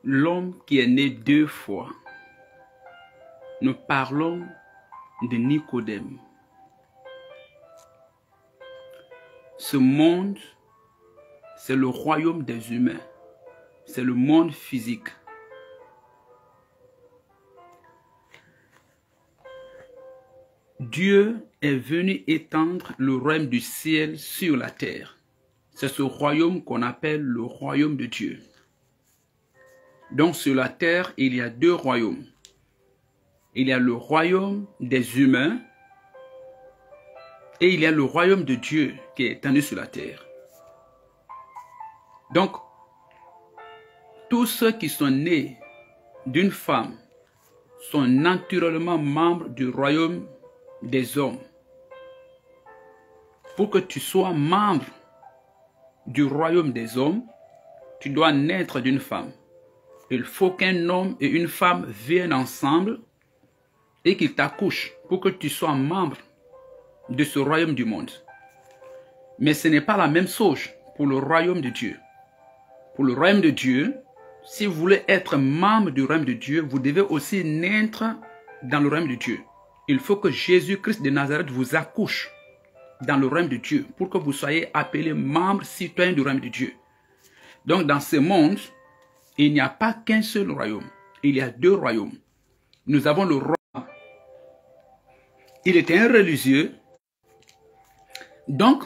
l'homme qui est né deux fois. Nous parlons de Nicodème. Ce monde, c'est le royaume des humains. C'est le monde physique. Dieu est venu étendre le royaume du ciel sur la terre. C'est ce royaume qu'on appelle le royaume de Dieu. Donc sur la terre, il y a deux royaumes. Il y a le royaume des humains et il y a le royaume de Dieu qui est étendu sur la terre. Donc, tous ceux qui sont nés d'une femme sont naturellement membres du royaume des hommes. Pour que tu sois membre du royaume des hommes, tu dois naître d'une femme. Il faut qu'un homme et une femme viennent ensemble et qu'ils t'accouchent pour que tu sois membre de ce royaume du monde. Mais ce n'est pas la même chose pour le royaume de Dieu. Pour le royaume de Dieu, si vous voulez être membre du royaume de Dieu, vous devez aussi naître dans le royaume de Dieu. Il faut que Jésus-Christ de Nazareth vous accouche dans le royaume de Dieu pour que vous soyez appelés membres citoyens du royaume de Dieu. Donc dans ce monde, il n'y a pas qu'un seul royaume. Il y a deux royaumes. Nous avons le roi. Il était un religieux. Donc,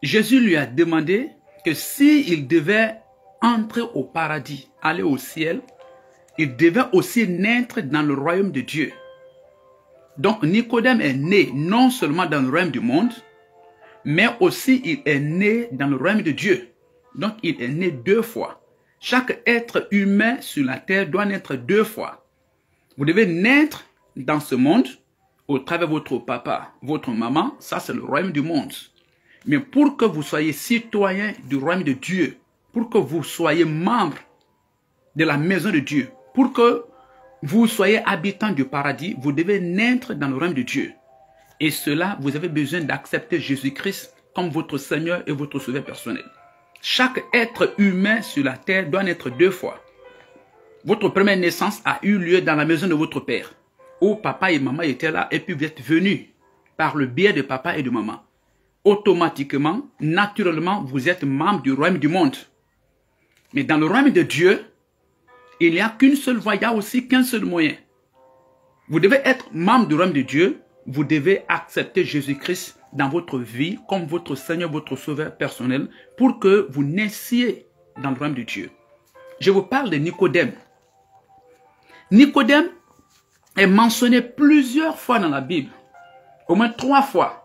Jésus lui a demandé que s'il devait entrer au paradis, aller au ciel, il devait aussi naître dans le royaume de Dieu. Donc, Nicodème est né non seulement dans le royaume du monde, mais aussi il est né dans le royaume de Dieu. Donc, il est né deux fois. Chaque être humain sur la terre doit naître deux fois. Vous devez naître dans ce monde au travers de votre papa, votre maman. Ça, c'est le royaume du monde. Mais pour que vous soyez citoyen du royaume de Dieu, pour que vous soyez membre de la maison de Dieu, pour que vous soyez habitant du paradis, vous devez naître dans le royaume de Dieu. Et cela, vous avez besoin d'accepter Jésus-Christ comme votre Seigneur et votre Sauveur personnel. Chaque être humain sur la terre doit naître deux fois. Votre première naissance a eu lieu dans la maison de votre père, où papa et maman étaient là, et puis vous êtes venus par le biais de papa et de maman. Automatiquement, naturellement, vous êtes membre du royaume du monde. Mais dans le royaume de Dieu, il n'y a qu'une seule voie, il n'y a aussi qu'un seul moyen. Vous devez être membre du royaume de Dieu, vous devez accepter Jésus-Christ dans votre vie comme votre Seigneur, votre Sauveur personnel, pour que vous naissiez dans le royaume de Dieu. Je vous parle de Nicodème. Nicodème est mentionné plusieurs fois dans la Bible, au moins 3 fois.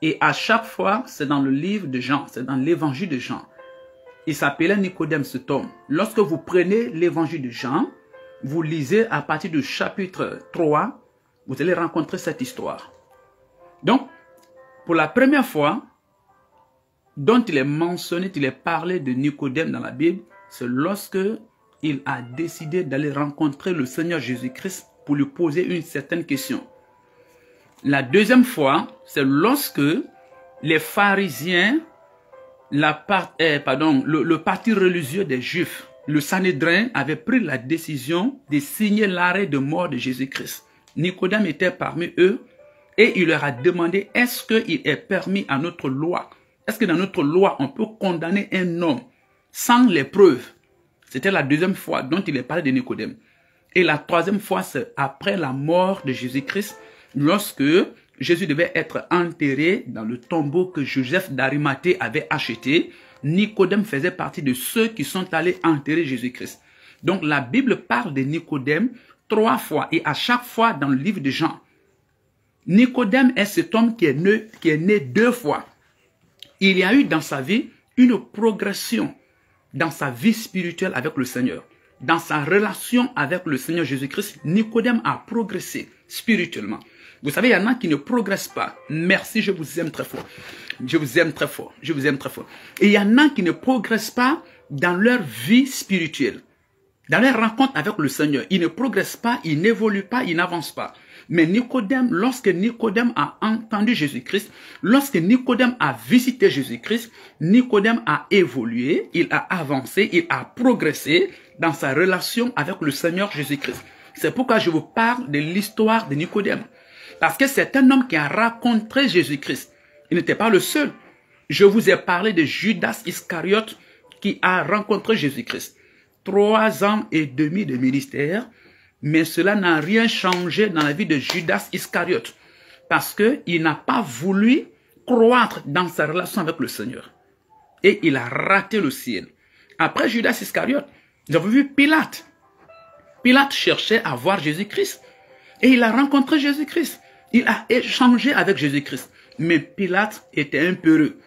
Et à chaque fois, c'est dans le livre de Jean, c'est dans l'évangile de Jean. Il s'appelait Nicodème, cet homme. Lorsque vous prenez l'évangile de Jean, vous lisez à partir du chapitre 3, vous allez rencontrer cette histoire. Donc, pour la première fois dont il est mentionné, il est parlé de Nicodème dans la Bible, c'est lorsque il a décidé d'aller rencontrer le Seigneur Jésus-Christ pour lui poser une certaine question. La deuxième fois, c'est lorsque les pharisiens, le parti religieux des Juifs, le Sanhédrin, avait pris la décision de signer l'arrêt de mort de Jésus-Christ. Nicodème était parmi eux et il leur a demandé, est-ce qu'il est permis à notre loi? Est-ce que dans notre loi, on peut condamner un homme sans les preuves? C'était la deuxième fois dont il est parlé de Nicodème. Et la troisième fois, c'est après la mort de Jésus-Christ, lorsque Jésus devait être enterré dans le tombeau que Joseph d'Arimathée avait acheté. Nicodème faisait partie de ceux qui sont allés enterrer Jésus-Christ. Donc la Bible parle de Nicodème 3 fois et à chaque fois dans le livre de Jean. Nicodème est cet homme qui est né 2 fois. Il y a eu dans sa vie une progression dans sa vie spirituelle avec le Seigneur. Dans sa relation avec le Seigneur Jésus-Christ, Nicodème a progressé spirituellement. Vous savez, il y en a qui ne progressent pas. Merci, je vous aime très fort. Je vous aime très fort. Je vous aime très fort. Et il y en a qui ne progressent pas dans leur vie spirituelle. Dans leur rencontre avec le Seigneur, ils ne progressent pas, ils n'évoluent pas, ils n'avancent pas. Mais Nicodème, lorsque Nicodème a entendu Jésus-Christ, lorsque Nicodème a visité Jésus-Christ, Nicodème a évolué, il a avancé, il a progressé dans sa relation avec le Seigneur Jésus-Christ. C'est pourquoi je vous parle de l'histoire de Nicodème. Parce que c'est un homme qui a rencontré Jésus-Christ. Il n'était pas le seul. Je vous ai parlé de Judas Iscariote qui a rencontré Jésus-Christ. 3 ans et demi de ministère, mais cela n'a rien changé dans la vie de Judas Iscariote. Parce qu'il n'a pas voulu croître dans sa relation avec le Seigneur. Et il a raté le ciel. Après Judas Iscariote, nous avons vu Pilate. Pilate cherchait à voir Jésus-Christ. Et il a rencontré Jésus-Christ. Il a échangé avec Jésus-Christ. Mais Pilate était un peureux.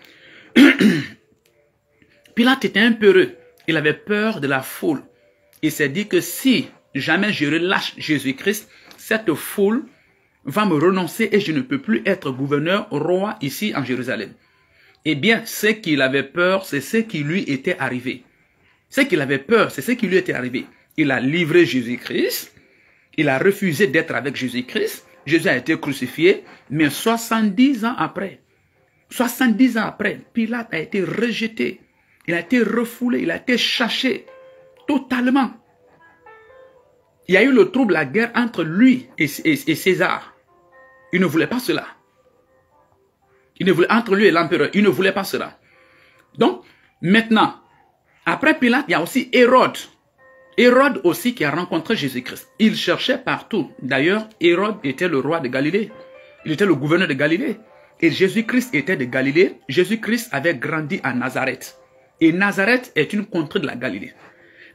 Pilate était un peureux. Il avait peur de la foule. Il s'est dit que si jamais je relâche Jésus-Christ, cette foule va me renoncer et je ne peux plus être gouverneur, roi ici en Jérusalem. Eh bien, ce qu'il avait peur, c'est ce qui lui était arrivé. Ce qu'il avait peur, c'est ce qui lui était arrivé. Il a livré Jésus-Christ. Il a refusé d'être avec Jésus-Christ. Jésus a été crucifié. Mais 70 ans après, Pilate a été rejeté. Il a été refoulé. Il a été chassé totalement. Il y a eu le trouble, la guerre entre lui et César. Il ne voulait pas cela. Entre lui et l'empereur, il ne voulait pas cela. Donc, maintenant, après Pilate, il y a aussi Hérode. Hérode aussi qui a rencontré Jésus-Christ. Il cherchait partout. D'ailleurs, Hérode était le roi de Galilée. Il était le gouverneur de Galilée. Et Jésus-Christ était de Galilée. Jésus-Christ avait grandi à Nazareth. Et Nazareth est une contrée de la Galilée.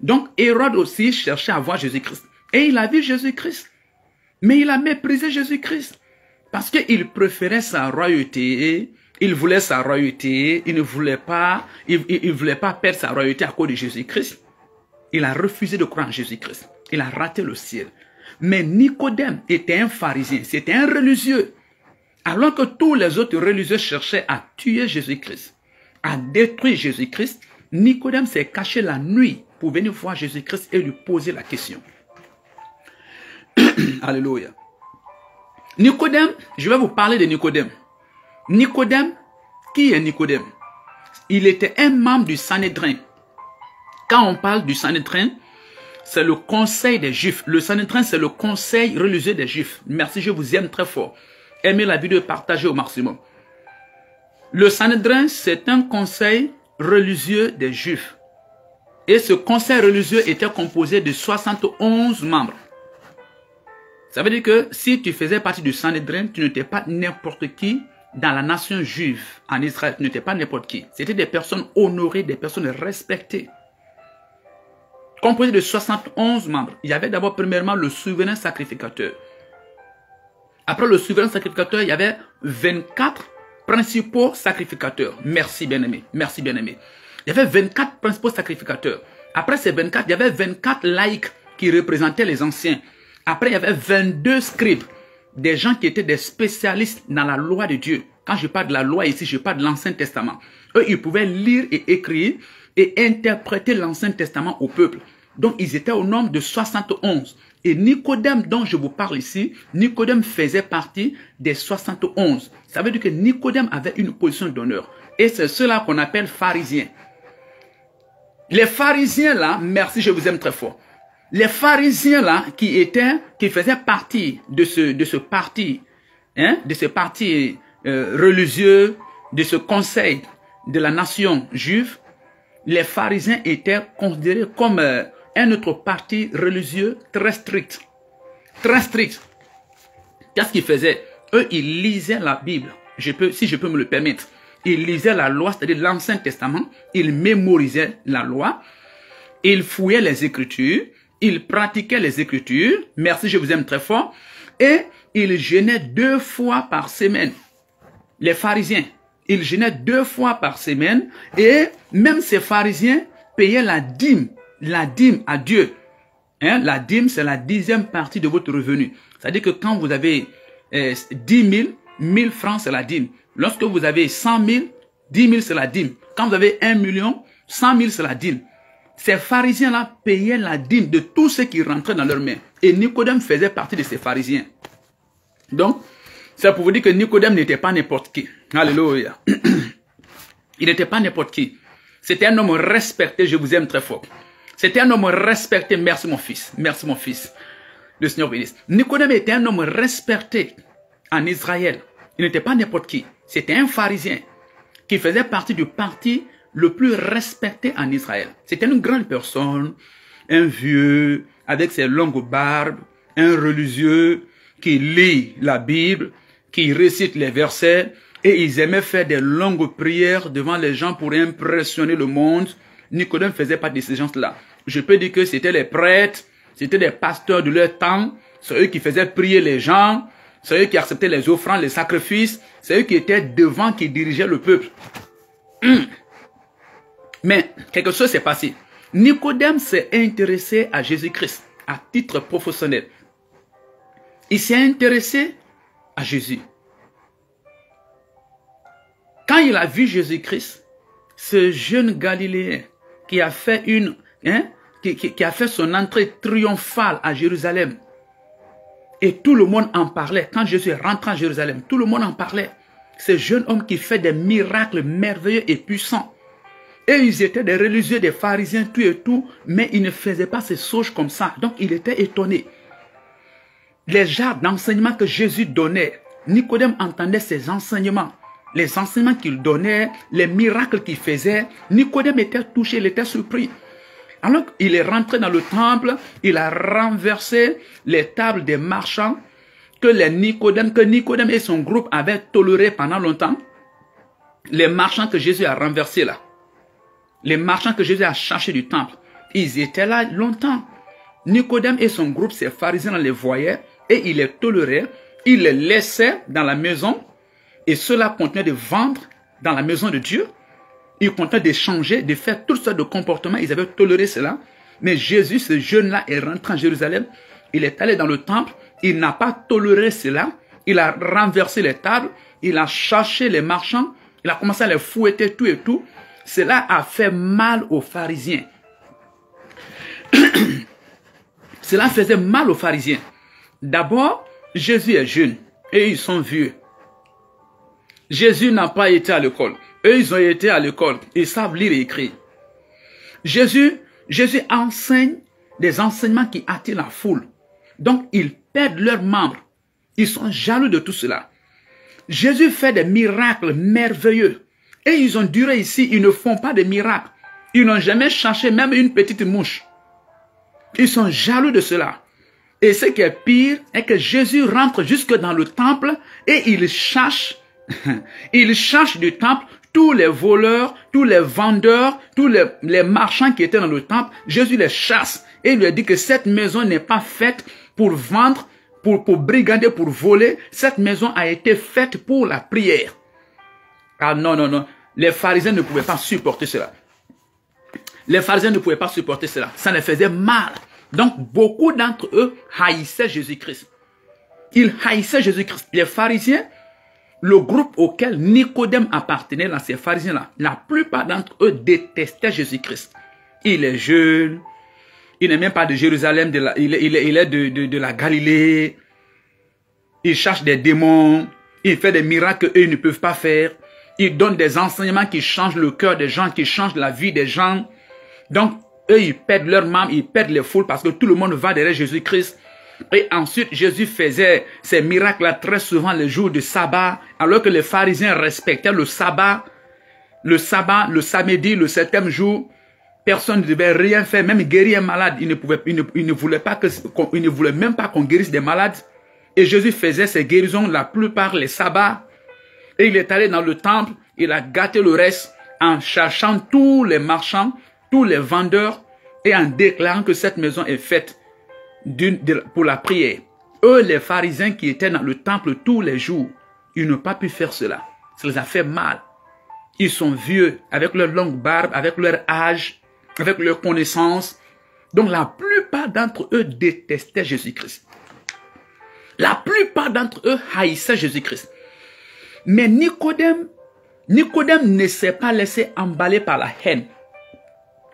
Donc, Hérode aussi cherchait à voir Jésus-Christ. Et il a vu Jésus-Christ. Mais il a méprisé Jésus-Christ. Parce qu'il préférait sa royauté, il voulait sa royauté, il ne voulait pas, il voulait pas perdre sa royauté à cause de Jésus-Christ. Il a refusé de croire en Jésus-Christ. Il a raté le ciel. Mais Nicodème était un pharisien, c'était un religieux. Alors que tous les autres religieux cherchaient à tuer Jésus-Christ, à détruire Jésus-Christ, Nicodème s'est caché la nuit pour venir voir Jésus-Christ et lui poser la question. Alléluia. Nicodème, je vais vous parler de Nicodème. Nicodème, qui est Nicodème? Il était un membre du Sanhédrin. Quand on parle du Sanhédrin, c'est le conseil des Juifs. Le Sanhédrin, c'est le conseil religieux des Juifs. Merci, je vous aime très fort. Aimez la vidéo et partagez au maximum. Le Sanhédrin, c'est un conseil religieux des Juifs. Et ce conseil religieux était composé de 71 membres. Ça veut dire que si tu faisais partie du Sanhédrin, tu n'étais pas n'importe qui dans la nation juive en Israël. Tu n'étais pas n'importe qui. C'était des personnes honorées, des personnes respectées. Composé de 71 membres. Il y avait d'abord premièrement le souverain sacrificateur. Après le souverain sacrificateur, il y avait 24 principaux sacrificateurs. Merci bien-aimé. Merci bien-aimé. Il y avait 24 principaux sacrificateurs. Après ces 24, il y avait 24 laïcs qui représentaient les anciens. Après, il y avait 22 scribes, des gens qui étaient des spécialistes dans la loi de Dieu. Quand je parle de la loi ici, je parle de l'Ancien Testament. Eux, ils pouvaient lire et écrire et interpréter l'Ancien Testament au peuple. Donc, ils étaient au nombre de 71. Et Nicodème, dont je vous parle ici, Nicodème faisait partie des 71. Ça veut dire que Nicodème avait une position d'honneur. Et c'est cela qu'on appelle pharisiens. Les pharisiens là, merci, je vous aime très fort. Les pharisiens là, qui faisaient partie de ce parti religieux, de ce conseil de la nation juive, les pharisiens étaient considérés comme un autre parti religieux très strict. Très strict. Qu'est-ce qu'ils faisaient? Eux, ils lisaient la Bible. Si je peux me le permettre. Ils lisaient la loi, c'est-à-dire l'Ancien Testament. Ils mémorisaient la loi. Ils fouillaient les Écritures. Ils pratiquaient les Écritures. Merci, je vous aime très fort. Et ils jeûnaient 2 fois par semaine. Les pharisiens, ils jeûnaient 2 fois par semaine. Et même ces pharisiens payaient la dîme à Dieu. Hein? La dîme, c'est la 10e partie de votre revenu. C'est-à-dire que quand vous avez 10 000, 1000 francs, c'est la dîme. Lorsque vous avez 100 000, 10 000, c'est la dîme. Quand vous avez 1 million, 100 000, c'est la dîme. Ces pharisiens-là payaient la dîme de tout ce qui rentrait dans leurs mains. Et Nicodème faisait partie de ces pharisiens. Donc, c'est pour vous dire que Nicodème n'était pas n'importe qui. Alléluia. Il n'était pas n'importe qui. C'était un homme respecté, je vous aime très fort. C'était un homme respecté. Merci mon fils. Merci mon fils. Le Seigneur bénisse. Nicodème était un homme respecté en Israël. Il n'était pas n'importe qui. C'était un pharisien qui faisait partie du parti le plus respecté en Israël. C'était une grande personne, un vieux avec ses longues barbes, un religieux qui lit la Bible, qui récite les versets, et ils aimaient faire des longues prières devant les gens pour impressionner le monde. Nicodème faisait partie de ces gens-là. Je peux dire que c'était les prêtres, c'était des pasteurs de leur temps, c'est eux qui faisaient prier les gens, c'est eux qui acceptaient les offrandes, les sacrifices, c'est eux qui étaient devant, qui dirigeaient le peuple. Mais quelque chose s'est passé. Nicodème s'est intéressé à Jésus-Christ à titre professionnel. Il s'est intéressé à Jésus. Quand il a vu Jésus-Christ, ce jeune Galiléen qui a fait qui a fait son entrée triomphale à Jérusalem, et tout le monde en parlait. Quand Jésus est rentré à Jérusalem, tout le monde en parlait. Ce jeune homme qui fait des miracles merveilleux et puissants. Et ils étaient des religieux, des pharisiens, tout et tout, mais ils ne faisaient pas ces choses comme ça. Donc il était étonné. Les genres d'enseignements que Jésus donnait, Nicodème entendait ces enseignements. Les enseignements qu'il donnait, les miracles qu'il faisait, Nicodème était touché, il était surpris. Alors il est rentré dans le temple, il a renversé les tables des marchands que Nicodème et son groupe avaient toléré pendant longtemps. Les marchands que Jésus a renversés là. Les marchands que Jésus a cherchés du temple. Ils étaient là longtemps. Nicodème et son groupe, ces pharisiens, les voyaient et ils les toléraient. Ils les laissaient dans la maison et cela continuait de vendre dans la maison de Dieu. Ils continuaient d'échanger, de faire toutes sortes de comportements. Ils avaient toléré cela. Mais Jésus, ce jeune-là, est rentré en Jérusalem. Il est allé dans le temple. Il n'a pas toléré cela. Il a renversé les tables. Il a cherché les marchands. Il a commencé à les fouetter tout et tout. Cela a fait mal aux pharisiens. Cela faisait mal aux pharisiens. D'abord, Jésus est jeune et ils sont vieux. Jésus n'a pas été à l'école. Eux, ils ont été à l'école. Ils savent lire et écrire. Jésus enseigne des enseignements qui attirent la foule. Donc, ils perdent leurs membres. Ils sont jaloux de tout cela. Jésus fait des miracles merveilleux. Et ils ont duré ici, ils ne font pas de miracles. Ils n'ont jamais cherché même une petite mouche. Ils sont jaloux de cela. Et ce qui est pire est que Jésus rentre jusque dans le temple et il cherche du temple tous les voleurs, tous les vendeurs, tous les marchands qui étaient dans le temple. Jésus les chasse et il lui dit que cette maison n'est pas faite pour vendre, pour brigader, pour voler. Cette maison a été faite pour la prière. Ah non, non, non. Les pharisiens ne pouvaient pas supporter cela. Les pharisiens ne pouvaient pas supporter cela. Ça les faisait mal. Donc, beaucoup d'entre eux haïssaient Jésus-Christ. Ils haïssaient Jésus-Christ. Les pharisiens, le groupe auquel Nicodème appartenait, là, ces pharisiens-là, la plupart d'entre eux détestaient Jésus-Christ. Il est jeune. Il n'est même pas de Jérusalem. Il est de la Galilée. Il cherche des démons. Il fait des miracles qu'eux ne peuvent pas faire. Il donne des enseignements qui changent le cœur des gens, qui changent la vie des gens. Donc, eux, ils perdent leurs membres, ils perdent les foules parce que tout le monde va derrière Jésus-Christ. Et ensuite, Jésus faisait ces miracles-là très souvent les jours de sabbat, alors que les pharisiens respectaient le sabbat, le samedi, le 7e jour. Personne ne devait rien faire, même guérir un malade. Il ne voulait même pas qu'on guérisse des malades. Et Jésus faisait ces guérisons, la plupart les sabbats. Et il est allé dans le temple, il a gâté le reste en cherchant tous les marchands, tous les vendeurs et en déclarant que cette maison est faite pour la prière. Eux, les pharisiens qui étaient dans le temple tous les jours, ils n'ont pas pu faire cela. Ça les a fait mal. Ils sont vieux, avec leur longue barbe, avec leur âge, avec leur connaissance. Donc la plupart d'entre eux détestaient Jésus-Christ. La plupart d'entre eux haïssaient Jésus-Christ. Mais Nicodème ne s'est pas laissé emballer par la haine.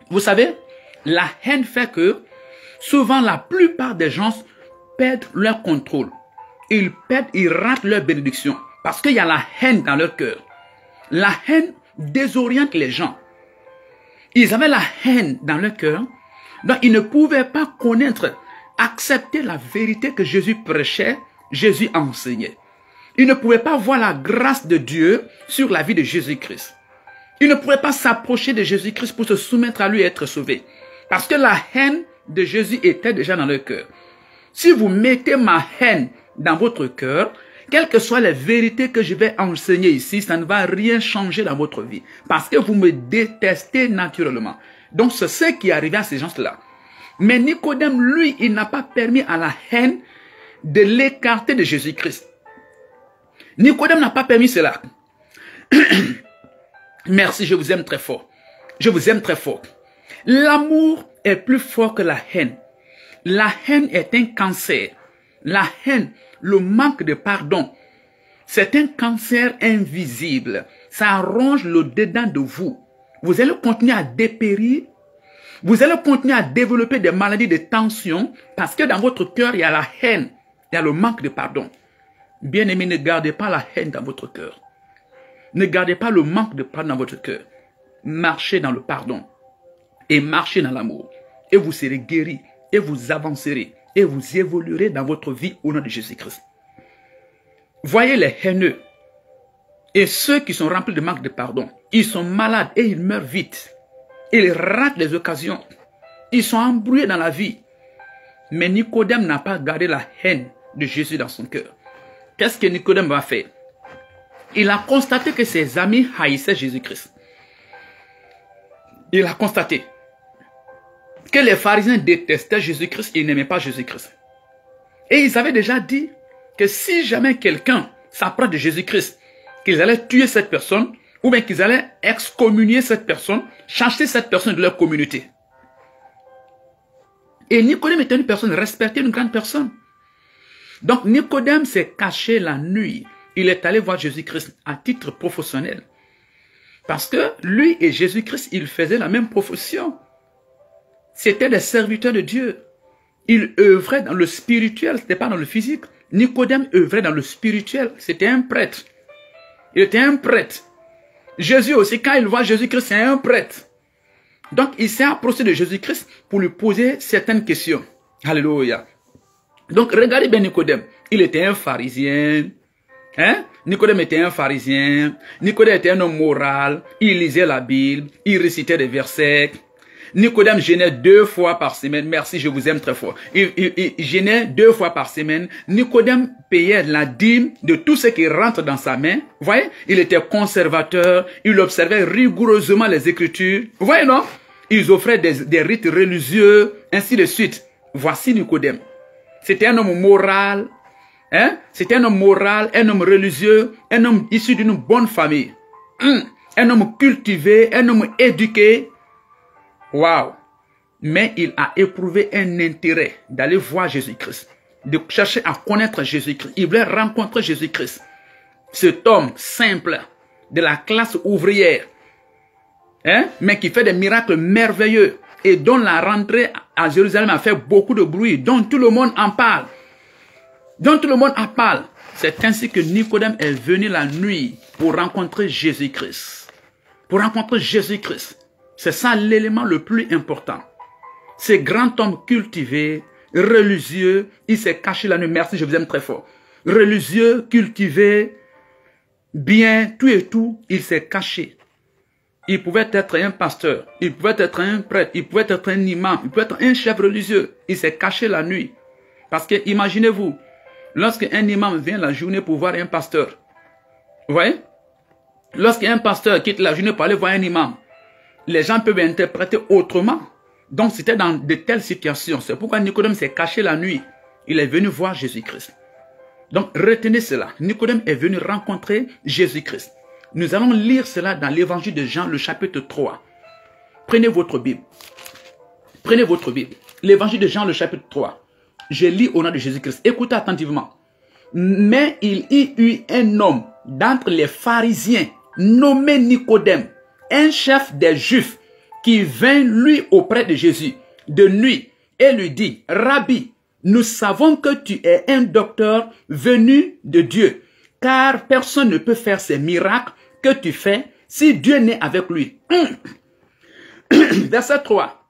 Vous savez, la haine fait que souvent la plupart des gens perdent leur contrôle. Ils ratent leur bénédiction parce qu'il y a la haine dans leur cœur. La haine désoriente les gens. Ils avaient la haine dans leur cœur Donc, il ne pouvait pas connaître, accepter la vérité que Jésus prêchait, Jésus enseignait. Il ne pouvait pas voir la grâce de Dieu sur la vie de Jésus-Christ. Il ne pouvait pas s'approcher de Jésus-Christ pour se soumettre à lui et être sauvé. Parce que la haine de Jésus était déjà dans leur cœur. Si vous mettez ma haine dans votre cœur, quelles que soient les vérités que je vais enseigner ici, ça ne va rien changer dans votre vie. Parce que vous me détestez naturellement. Donc c'est ce qui est arrivé à ces gens-là. Mais Nicodème, lui, il n'a pas permis à la haine de l'écarter de Jésus-Christ. Nicodème n'a pas permis cela. Merci, je vous aime très fort. Je vous aime très fort. L'amour est plus fort que la haine. La haine est un cancer. La haine, le manque de pardon, c'est un cancer invisible. Ça ronge le dedans de vous. Vous allez continuer à dépérir. Vous allez continuer à développer des maladies de tension parce que dans votre cœur, il y a la haine. Il y a le manque de pardon. Bien-aimés, ne gardez pas la haine dans votre cœur. Ne gardez pas le manque de pardon dans votre cœur. Marchez dans le pardon et marchez dans l'amour. Et vous serez guéris et vous avancerez et vous évoluerez dans votre vie au nom de Jésus-Christ. Voyez les haineux et ceux qui sont remplis de manque de pardon. Ils sont malades et ils meurent vite. Ils ratent les occasions. Ils sont embrouillés dans la vie. Mais Nicodème n'a pas gardé la haine de Jésus dans son cœur. Qu'est-ce que Nicodème va faire? Il a constaté que ses amis haïssaient Jésus-Christ. Il a constaté que les pharisiens détestaient Jésus-Christ et n'aimaient pas Jésus-Christ. Et ils avaient déjà dit que si jamais quelqu'un s'approche de Jésus-Christ, qu'ils allaient tuer cette personne, ou bien qu'ils allaient excommunier cette personne, chasser cette personne de leur communauté. Et Nicodème était une personne respectée, une grande personne. Donc Nicodème s'est caché la nuit. Il est allé voir Jésus-Christ à titre professionnel. Parce que lui et Jésus-Christ, ils faisaient la même profession. C'étaient des serviteurs de Dieu. Ils œuvraient dans le spirituel, ce n'était pas dans le physique. Nicodème œuvrait dans le spirituel. C'était un prêtre. Il était un prêtre. Jésus aussi, quand il voit Jésus-Christ, c'est un prêtre. Donc, il s'est approché de Jésus-Christ pour lui poser certaines questions. Alléluia. Donc, regardez bien Nicodème. Il était un pharisien. Hein? Nicodème était un pharisien. Nicodème était un homme moral. Il lisait la Bible. Il récitait des versets. Nicodème jeûnait 2 fois par semaine. Merci, je vous aime très fort. Il jeûnait 2 fois par semaine. Nicodème payait la dîme de tout ce qui rentre dans sa main. Vous voyez? Il était conservateur. Il observait rigoureusement les Écritures. Vous voyez, non? Ils offraient des rites religieux, ainsi de suite. Voici Nicodème. C'était un homme moral. Hein? C'était un homme moral, un homme religieux, un homme issu d'une bonne famille. Un homme cultivé, un homme éduqué. Waouh! Mais il a éprouvé un intérêt d'aller voir Jésus-Christ, de chercher à connaître Jésus-Christ. Il voulait rencontrer Jésus-Christ. Cet homme simple, de la classe ouvrière, hein? Mais qui fait des miracles merveilleux et dont la rentrée à Jérusalem a fait beaucoup de bruit, dont tout le monde en parle. Dont tout le monde en parle. C'est ainsi que Nicodème est venu la nuit pour rencontrer Jésus-Christ. Pour rencontrer Jésus-Christ. C'est ça l'élément le plus important. Ce grand homme cultivé, religieux, il s'est caché la nuit. Merci, je vous aime très fort. Religieux, cultivé, bien, tout et tout, il s'est caché. Il pouvait être un pasteur, il pouvait être un prêtre, il pouvait être un imam, il pouvait être un chef religieux. Il s'est caché la nuit. Parce que, imaginez-vous, lorsqu'un imam vient la journée pour voir un pasteur, vous voyez? Lorsqu'un pasteur quitte la journée pour aller voir un imam, les gens peuvent interpréter autrement. Donc, c'était dans de telles situations. C'est pourquoi Nicodème s'est caché la nuit. Il est venu voir Jésus-Christ. Donc, retenez cela. Nicodème est venu rencontrer Jésus-Christ. Nous allons lire cela dans l'évangile de Jean, le chapitre 3. Prenez votre Bible. Prenez votre Bible. L'évangile de Jean, le chapitre 3. Je lis au nom de Jésus-Christ. Écoutez attentivement. Mais il y eut un homme d'entre les pharisiens nommé Nicodème, un chef des Juifs, qui vint lui auprès de Jésus de nuit et lui dit, Rabbi, nous savons que tu es un docteur venu de Dieu, car personne ne peut faire ces miracles que tu fais si Dieu n'est avec lui. Verset 3.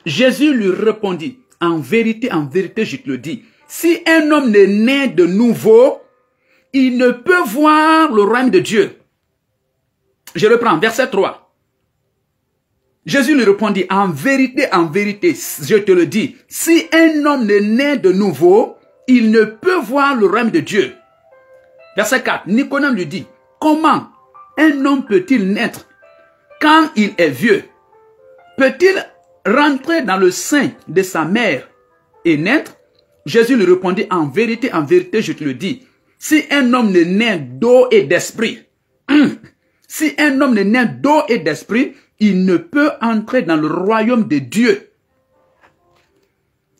Jésus lui répondit, en vérité, je te le dis, si un homme n'est né de nouveau, il ne peut voir le royaume de Dieu. Je reprends, verset 3. Jésus lui répondit, en vérité, je te le dis, si un homme n'est né de nouveau, il ne peut voir le royaume de Dieu. Verset 4, Nicodème lui dit, comment un homme peut-il naître quand il est vieux? Peut-il rentrer dans le sein de sa mère et naître? Jésus lui répondit, en vérité, je te le dis, si un homme n'est né d'eau et d'esprit, si un homme n'est né d'eau et d'esprit, il ne peut entrer dans le royaume de Dieu.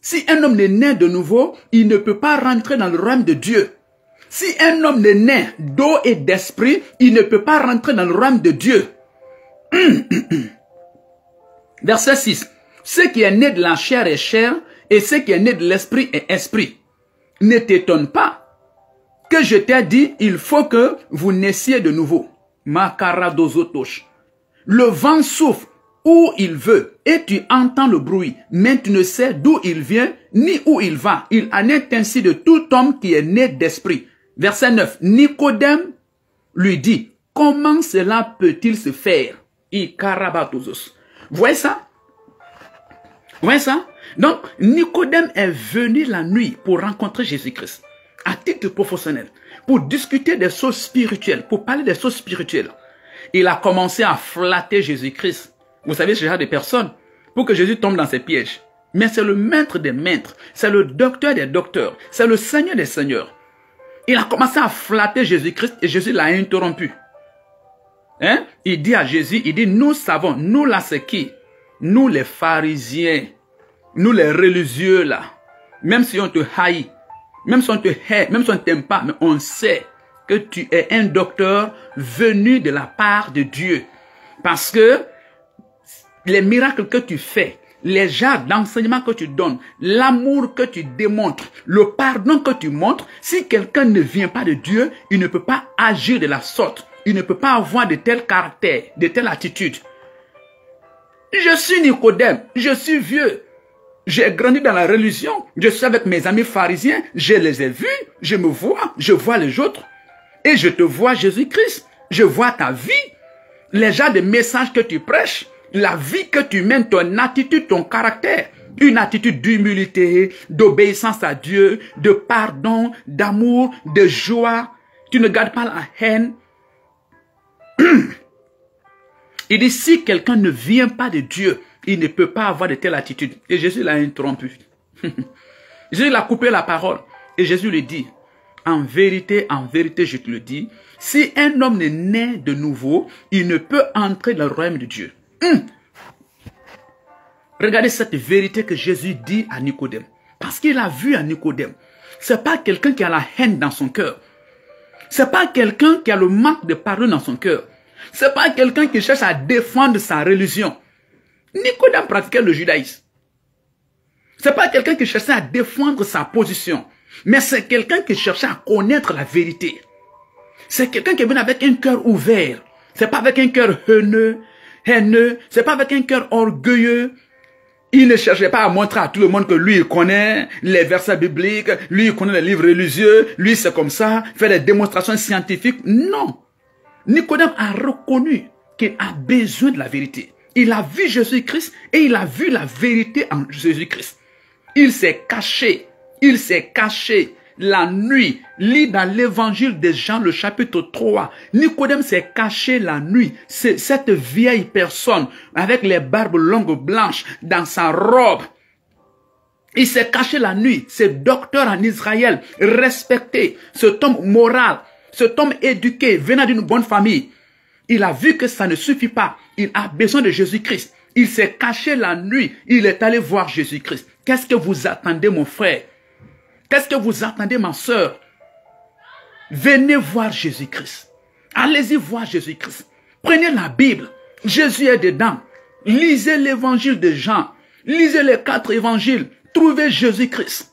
Si un homme n'est né de nouveau, il ne peut pas rentrer dans le royaume de Dieu. Si un homme n'est né d'eau et d'esprit, il ne peut pas rentrer dans le royaume de Dieu. Verset 6. Ce qui est né de la chair est chair, et ce qui est né de l'esprit est esprit. Ne t'étonne pas que je t'ai dit, il faut que vous naissiez de nouveau. Makaradozotosh. Le vent souffle où il veut, et tu entends le bruit, mais tu ne sais d'où il vient, ni où il va. Il en est ainsi de tout homme qui est né d'esprit. Verset 9. Nicodème lui dit, comment cela peut-il se faire? Vous voyez ça? Vous voyez ça? Donc, Nicodème est venu la nuit pour rencontrer Jésus-Christ, à titre professionnel, pour discuter des choses spirituelles, pour parler des choses spirituelles. Il a commencé à flatter Jésus-Christ. Vous savez, ce genre de personnes, pour que Jésus tombe dans ses pièges. Mais c'est le maître des maîtres, c'est le docteur des docteurs, c'est le Seigneur des seigneurs. Il a commencé à flatter Jésus-Christ et Jésus l'a interrompu. Hein? Il dit à Jésus, il dit, nous savons, nous là c'est qui? Nous les pharisiens, nous les religieux là, même si on te haït, même si on te hait, même si on ne t'aime pas, mais on sait que tu es un docteur venu de la part de Dieu. Parce que les miracles que tu fais, les genres d'enseignement que tu donnes, l'amour que tu démontres, le pardon que tu montres, si quelqu'un ne vient pas de Dieu, il ne peut pas agir de la sorte. Il ne peut pas avoir de tel caractère, de telle attitude. Je suis Nicodème, je suis vieux. J'ai grandi dans la religion, je suis avec mes amis pharisiens, je les ai vus, je me vois, je vois les autres. Et je te vois Jésus-Christ, je vois ta vie, les genres de messages que tu prêches, la vie que tu mènes, ton attitude, ton caractère. Une attitude d'humilité, d'obéissance à Dieu, de pardon, d'amour, de joie. Tu ne gardes pas la haine. Il dit, si quelqu'un ne vient pas de Dieu, il ne peut pas avoir de telle attitude. Et Jésus l'a interrompu. Jésus l'a coupé la parole. Et Jésus lui dit, en vérité, je te le dis, si un homme n'est né de nouveau, il ne peut entrer dans le royaume de Dieu. Regardez cette vérité que Jésus dit à Nicodème. Parce qu'il a vu à Nicodème. C'est pas quelqu'un qui a la haine dans son cœur. C'est pas quelqu'un qui a le manque de pardon dans son cœur. C'est pas quelqu'un qui cherche à défendre sa religion. Nicodème pratiquait le judaïsme. C'est pas quelqu'un qui cherchait à défendre sa position. Mais c'est quelqu'un qui cherchait à connaître la vérité. C'est quelqu'un qui est venu avec un cœur ouvert. C'est pas avec un cœur haineux. C'est pas avec un cœur orgueilleux. Il ne cherchait pas à montrer à tout le monde que lui, il connaît les versets bibliques, lui, il connaît les livres religieux, lui, c'est comme ça, faire des démonstrations scientifiques. Non. Nicodème a reconnu qu'il a besoin de la vérité. Il a vu Jésus-Christ et il a vu la vérité en Jésus-Christ. Il s'est caché. Il s'est caché la nuit. Lis dans l'évangile de Jean, le chapitre 3. Nicodème s'est caché la nuit. C'est cette vieille personne avec les barbes longues blanches dans sa robe. Il s'est caché la nuit. Ce docteur en Israël, respecté, cet homme moral, cet homme éduqué, venant d'une bonne famille. Il a vu que ça ne suffit pas. Il a besoin de Jésus-Christ. Il s'est caché la nuit. Il est allé voir Jésus-Christ. Qu'est-ce que vous attendez, mon frère? Qu'est-ce que vous attendez, ma soeur? Venez voir Jésus-Christ. Allez-y voir Jésus-Christ. Prenez la Bible. Jésus est dedans. Lisez l'évangile de Jean. Lisez les 4 évangiles. Trouvez Jésus-Christ.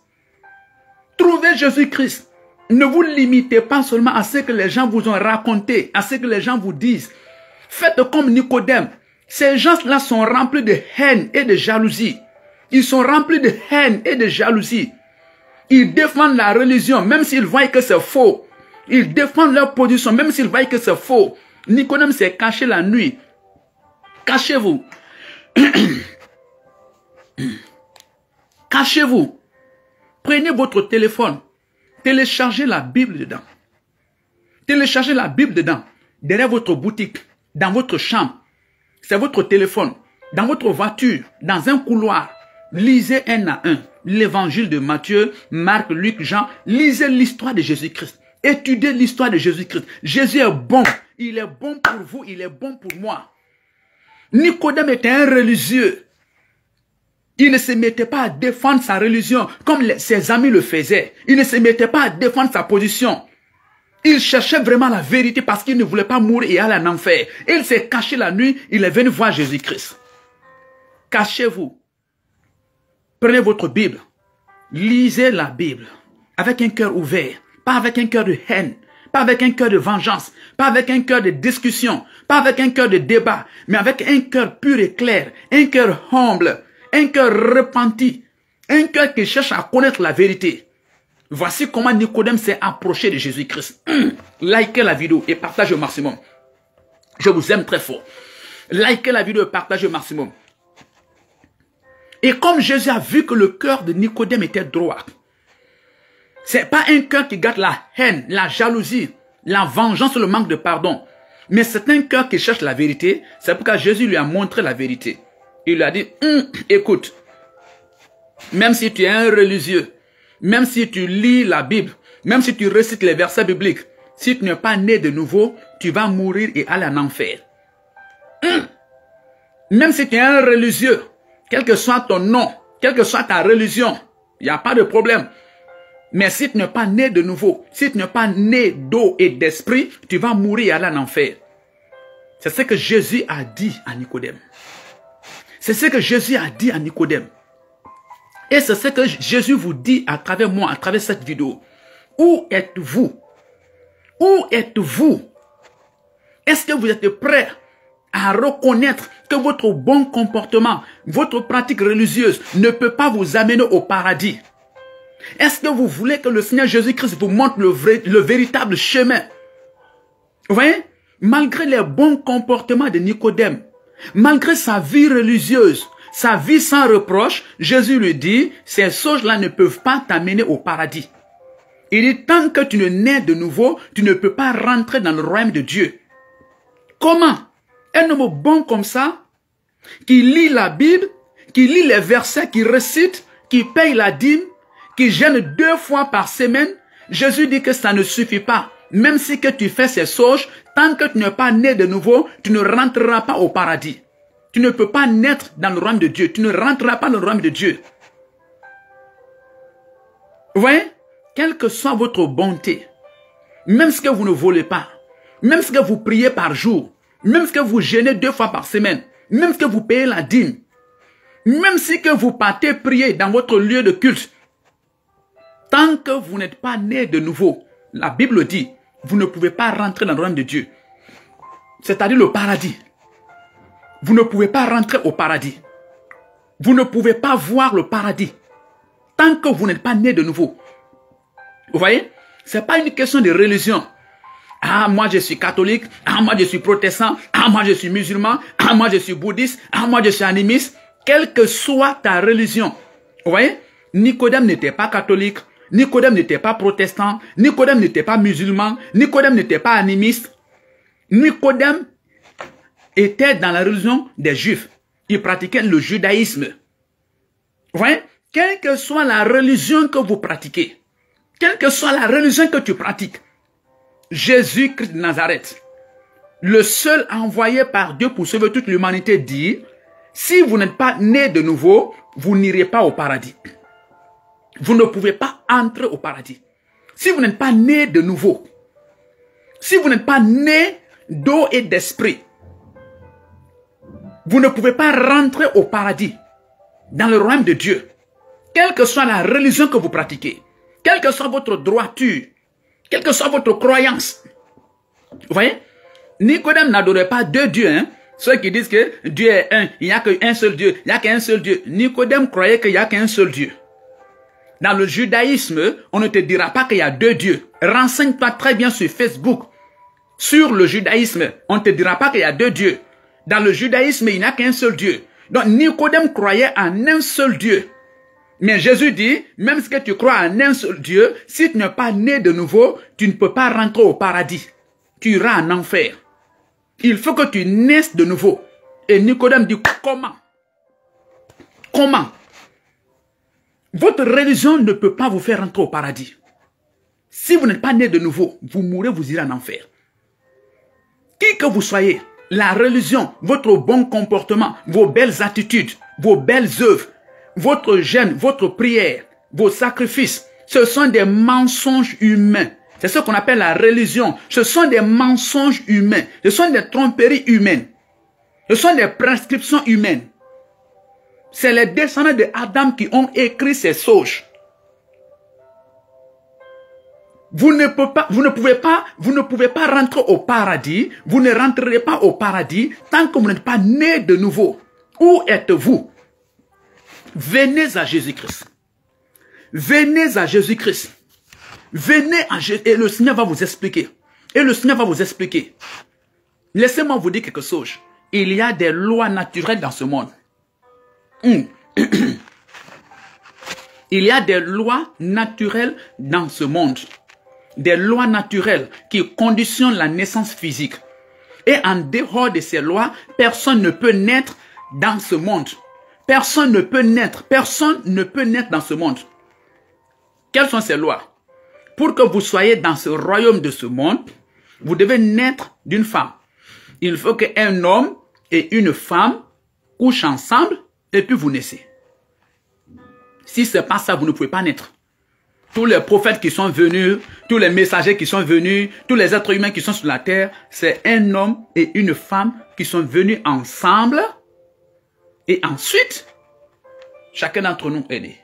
Trouvez Jésus-Christ. Ne vous limitez pas seulement à ce que les gens vous ont raconté, à ce que les gens vous disent. Faites comme Nicodème. Ces gens-là sont remplis de haine et de jalousie. Ils sont remplis de haine et de jalousie. Ils défendent la religion, même s'ils voient que c'est faux. Ils défendent leur position, même s'ils voient que c'est faux. Nicodème s'est caché la nuit. Cachez-vous. Cachez-vous. Prenez votre téléphone. Téléchargez la Bible dedans. Téléchargez la Bible dedans. Derrière votre boutique, dans votre chambre. C'est votre téléphone. Dans votre voiture, dans un couloir. Lisez un à un. L'évangile de Matthieu, Marc, Luc, Jean. Lisez l'histoire de Jésus-Christ. Étudiez l'histoire de Jésus-Christ. Jésus est bon. Il est bon pour vous. Il est bon pour moi. Nicodème était un religieux. Il ne se mettait pas à défendre sa religion comme ses amis le faisaient. Il ne se mettait pas à défendre sa position. Il cherchait vraiment la vérité parce qu'il ne voulait pas mourir et aller en enfer. Il s'est caché la nuit. Il est venu voir Jésus-Christ. Cachez-vous. Prenez votre Bible. Lisez la Bible avec un cœur ouvert. Pas avec un cœur de haine. Pas avec un cœur de vengeance. Pas avec un cœur de discussion. Pas avec un cœur de débat. Mais avec un cœur pur et clair. Un cœur humble. Un cœur repenti. Un cœur qui cherche à connaître la vérité. Voici comment Nicodème s'est approché de Jésus-Christ. Likez la vidéo et partagez au maximum. Je vous aime très fort. Likez la vidéo et partagez au maximum. Et comme Jésus a vu que le cœur de Nicodème était droit, c'est pas un cœur qui garde la haine, la jalousie, la vengeance, le manque de pardon. Mais c'est un cœur qui cherche la vérité. C'est pourquoi Jésus lui a montré la vérité. Il lui a dit, écoute, même si tu es un religieux, même si tu lis la Bible, même si tu récites les versets bibliques, si tu n'es pas né de nouveau, tu vas mourir et aller en enfer. Même si tu es un religieux, quel que soit ton nom, quelle que soit ta religion, il n'y a pas de problème. Mais si tu n'es pas né de nouveau, si tu n'es pas né d'eau et d'esprit, tu vas mourir et aller en enfer. C'est ce que Jésus a dit à Nicodème. C'est ce que Jésus a dit à Nicodème. Et c'est ce que Jésus vous dit à travers moi, à travers cette vidéo. Où êtes-vous? Où êtes-vous? Est-ce que vous êtes prêts à reconnaître que votre bon comportement, votre pratique religieuse ne peut pas vous amener au paradis? Est-ce que vous voulez que le Seigneur Jésus-Christ vous montre le véritable chemin? Vous voyez? Malgré les bons comportements de Nicodème, malgré sa vie religieuse, sa vie sans reproche, Jésus lui dit, ces choses-là ne peuvent pas t'amener au paradis. Il dit, tant que tu ne nais de nouveau, tu ne peux pas rentrer dans le royaume de Dieu. Comment? Un homme bon comme ça, qui lit la Bible, qui lit les versets, qui récite, qui paye la dîme, qui jeûne 2 fois par semaine, Jésus dit que ça ne suffit pas. Même si que tu fais ces choses, tant que tu n'es pas né de nouveau, tu ne rentreras pas au paradis. Tu ne peux pas naître dans le royaume de Dieu. Tu ne rentreras pas dans le royaume de Dieu. Vous voyez? Quelle que soit votre bonté, même ce que vous ne volez pas, même ce que vous priez par jour, même ce que vous jeûnez 2 fois par semaine, même ce que vous payez la dîme, même si que vous partez prier dans votre lieu de culte, tant que vous n'êtes pas né de nouveau, la Bible dit, vous ne pouvez pas rentrer dans le royaume de Dieu. C'est-à-dire le paradis. Vous ne pouvez pas rentrer au paradis. Vous ne pouvez pas voir le paradis. Tant que vous n'êtes pas né de nouveau. Vous voyez? Ce n'est pas une question de religion. Ah, moi je suis catholique. Ah, moi je suis protestant. Ah, moi je suis musulman. Ah, moi je suis bouddhiste. Ah, moi je suis animiste. Quelle que soit ta religion. Vous voyez? Nicodème n'était pas catholique. Nicodème n'était pas protestant. Nicodème n'était pas musulman. Nicodème n'était pas animiste. Nicodème était dans la religion des Juifs. Il pratiquait le judaïsme. Vous voyez? Quelle que soit la religion que vous pratiquez, quelle que soit la religion que tu pratiques, Jésus-Christ de Nazareth, le seul envoyé par Dieu pour sauver toute l'humanité, dit, si vous n'êtes pas né de nouveau, vous n'irez pas au paradis. Vous ne pouvez pas entrer au paradis. Si vous n'êtes pas né de nouveau, si vous n'êtes pas né d'eau et d'esprit, vous ne pouvez pas rentrer au paradis, dans le royaume de Dieu. Quelle que soit la religion que vous pratiquez, quelle que soit votre droiture, quelle que soit votre croyance. Vous voyez? Nicodème n'adorait pas 2 dieux. Hein? Ceux qui disent que Dieu est un, il n'y a qu'un seul Dieu, il n'y a qu'un seul Dieu. Nicodème croyait qu'il n'y a qu'un seul Dieu. Dans le judaïsme, on ne te dira pas qu'il y a deux dieux. Renseigne-toi très bien sur Facebook. Sur le judaïsme, on ne te dira pas qu'il y a deux dieux. Dans le judaïsme, il n'y a qu'un seul Dieu. Donc Nicodème croyait en un seul Dieu. Mais Jésus dit, même si tu crois en un seul Dieu, si tu n'es pas né de nouveau, tu ne peux pas rentrer au paradis. Tu iras en enfer. Il faut que tu naisses de nouveau. Et Nicodème dit, comment? Comment? Votre religion ne peut pas vous faire rentrer au paradis. Si vous n'êtes pas né de nouveau, vous mourrez, vous irez en enfer. Qui que vous soyez, la religion, votre bon comportement, vos belles attitudes, vos belles œuvres, votre jeûne, votre prière, vos sacrifices, ce sont des mensonges humains. C'est ce qu'on appelle la religion. Ce sont des mensonges humains. Ce sont des tromperies humaines. Ce sont des prescriptions humaines. C'est les descendants de Adam qui ont écrit ces sauges. Vous ne pouvez pas rentrer au paradis. Vous ne rentrerez pas au paradis tant que vous n'êtes pas né de nouveau. Où êtes-vous? Venez à Jésus-Christ. Venez à Jésus-Christ. Venez à Jésus et le Seigneur va vous expliquer. Et le Seigneur va vous expliquer. Laissez-moi vous dire quelque chose. Il y a des lois naturelles dans ce monde. Il y a des lois naturelles dans ce monde. Des lois naturelles qui conditionnent la naissance physique. Et en dehors de ces lois, personne ne peut naître dans ce monde. Personne ne peut naître dans ce monde. Quelles sont ces lois? Pour que vous soyez dans ce royaume de ce monde, vous devez naître d'une femme. Il faut qu'un homme et une femme couchent ensemble et puis vous naissez. Si ce n'est pas ça, vous ne pouvez pas naître. Tous les prophètes qui sont venus, tous les messagers qui sont venus, tous les êtres humains qui sont sur la terre, c'est un homme et une femme qui sont venus ensemble. Et ensuite, chacun d'entre nous est né.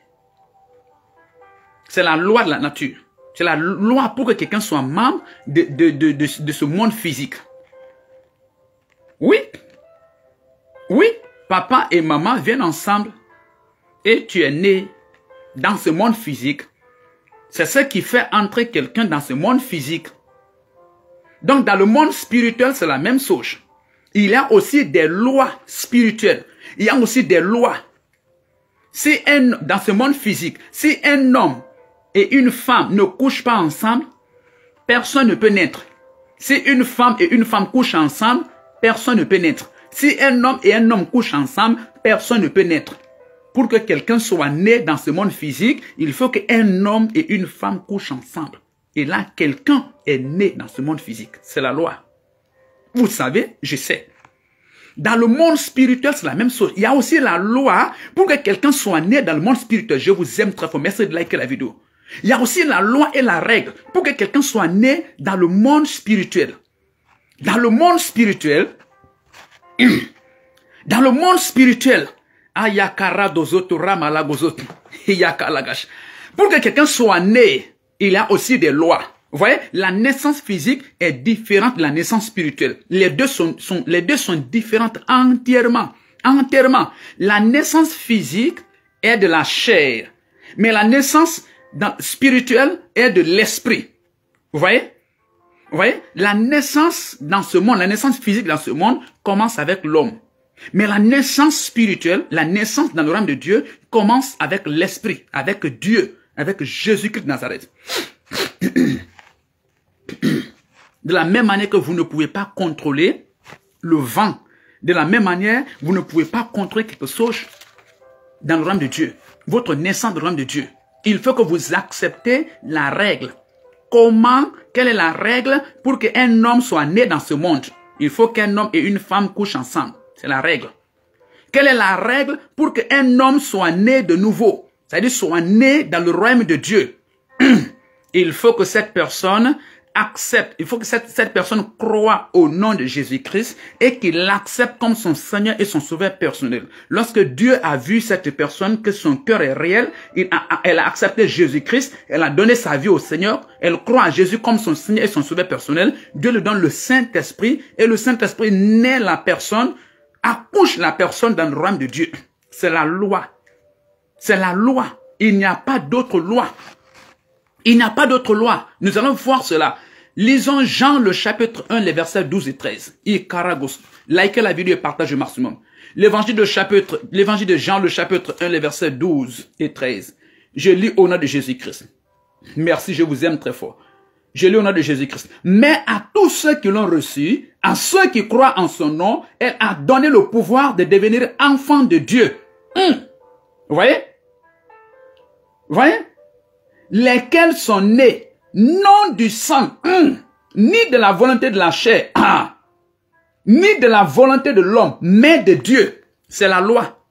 C'est la loi de la nature. C'est la loi pour que quelqu'un soit membre de ce monde physique. Oui. Oui, papa et maman viennent ensemble et tu es né dans ce monde physique. C'est ce qui fait entrer quelqu'un dans ce monde physique. Donc dans le monde spirituel, c'est la même chose. Il y a aussi des lois spirituelles. Il y a aussi des lois. Dans ce monde physique, si un homme et une femme ne couchent pas ensemble, personne ne peut naître. Si une femme et une femme couchent ensemble, personne ne peut naître. Si un homme et un homme couchent ensemble, personne ne peut naître. Pour que quelqu'un soit né dans ce monde physique, il faut qu'un homme et une femme couchent ensemble. Et là, quelqu'un est né dans ce monde physique. C'est la loi. Vous savez, je sais. Dans le monde spirituel, c'est la même chose. Il y a aussi la loi pour que quelqu'un soit né dans le monde spirituel. Je vous aime très fort. Merci de liker la vidéo. Il y a aussi la loi et la règle pour que quelqu'un soit né dans le monde spirituel. Dans le monde spirituel, pour que quelqu'un soit né, il y a aussi des lois. Vous voyez, la naissance physique est différente de la naissance spirituelle. Les deux sont différentes entièrement. La naissance physique est de la chair, mais la naissance spirituelle est de l'esprit. Vous voyez? Vous voyez? La naissance dans ce monde, la naissance physique dans ce monde commence avec l'homme. Mais la naissance spirituelle, la naissance dans le royaume de Dieu commence avec l'esprit, avec Dieu, avec Jésus-Christ de Nazareth. De la même manière que vous ne pouvez pas contrôler le vent, de la même manière, vous ne pouvez pas contrôler quelque chose dans le royaume de Dieu. Votre naissance dans le royaume de Dieu. Il faut que vous acceptez la règle. Quelle est la règle pour qu'un homme soit né dans ce monde? Il faut qu'un homme et une femme couchent ensemble. C'est la règle. Quelle est la règle pour qu'un homme soit né de nouveau? C'est-à-dire soit né dans le royaume de Dieu. Il faut que cette personne accepte, il faut que cette personne croie au nom de Jésus-Christ et qu'il l'accepte comme son Seigneur et son Sauveur personnel. Lorsque Dieu a vu cette personne, que son cœur est réel, elle a accepté Jésus-Christ, elle a donné sa vie au Seigneur, elle croit à Jésus comme son Seigneur et son Sauveur personnel, Dieu lui donne le Saint-Esprit et le Saint-Esprit naît la personne, accouche la personne dans le royaume de Dieu. C'est la loi. C'est la loi. Il n'y a pas d'autre loi. Il n'y a pas d'autre loi. Nous allons voir cela. Lisons Jean le chapitre 1, les versets 12 et 13. Icaragos. Likez la vidéo et partagez au maximum. L'évangile de Jean le chapitre 1, les versets 12 et 13. Je lis au nom de Jésus-Christ. Merci, je vous aime très fort. Je lis au nom de Jésus-Christ. Mais à tous ceux qui l'ont reçu, à ceux qui croient en son nom, elle a donné le pouvoir de devenir enfants de Dieu. Vous voyez? Vous voyez? Lesquels sont nés, non du sang, ni de la volonté de la chair, ni de la volonté de l'homme, mais de Dieu. C'est la loi.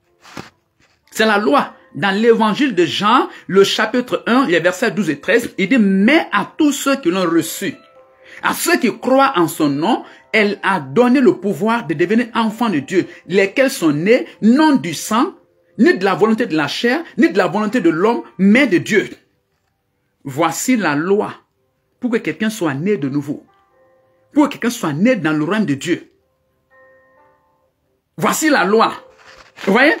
C'est la loi. Dans l'évangile de Jean, le chapitre 1, les versets 12 et 13, il dit, mais à tous ceux qui l'ont reçu, à ceux qui croient en son nom, elle a donné le pouvoir de devenir enfants de Dieu, lesquels sont nés, non du sang, ni de la volonté de la chair, ni de la volonté de l'homme, mais de Dieu. Voici la loi pour que quelqu'un soit né de nouveau. Pour que quelqu'un soit né dans le royaume de Dieu. Voici la loi. Vous voyez?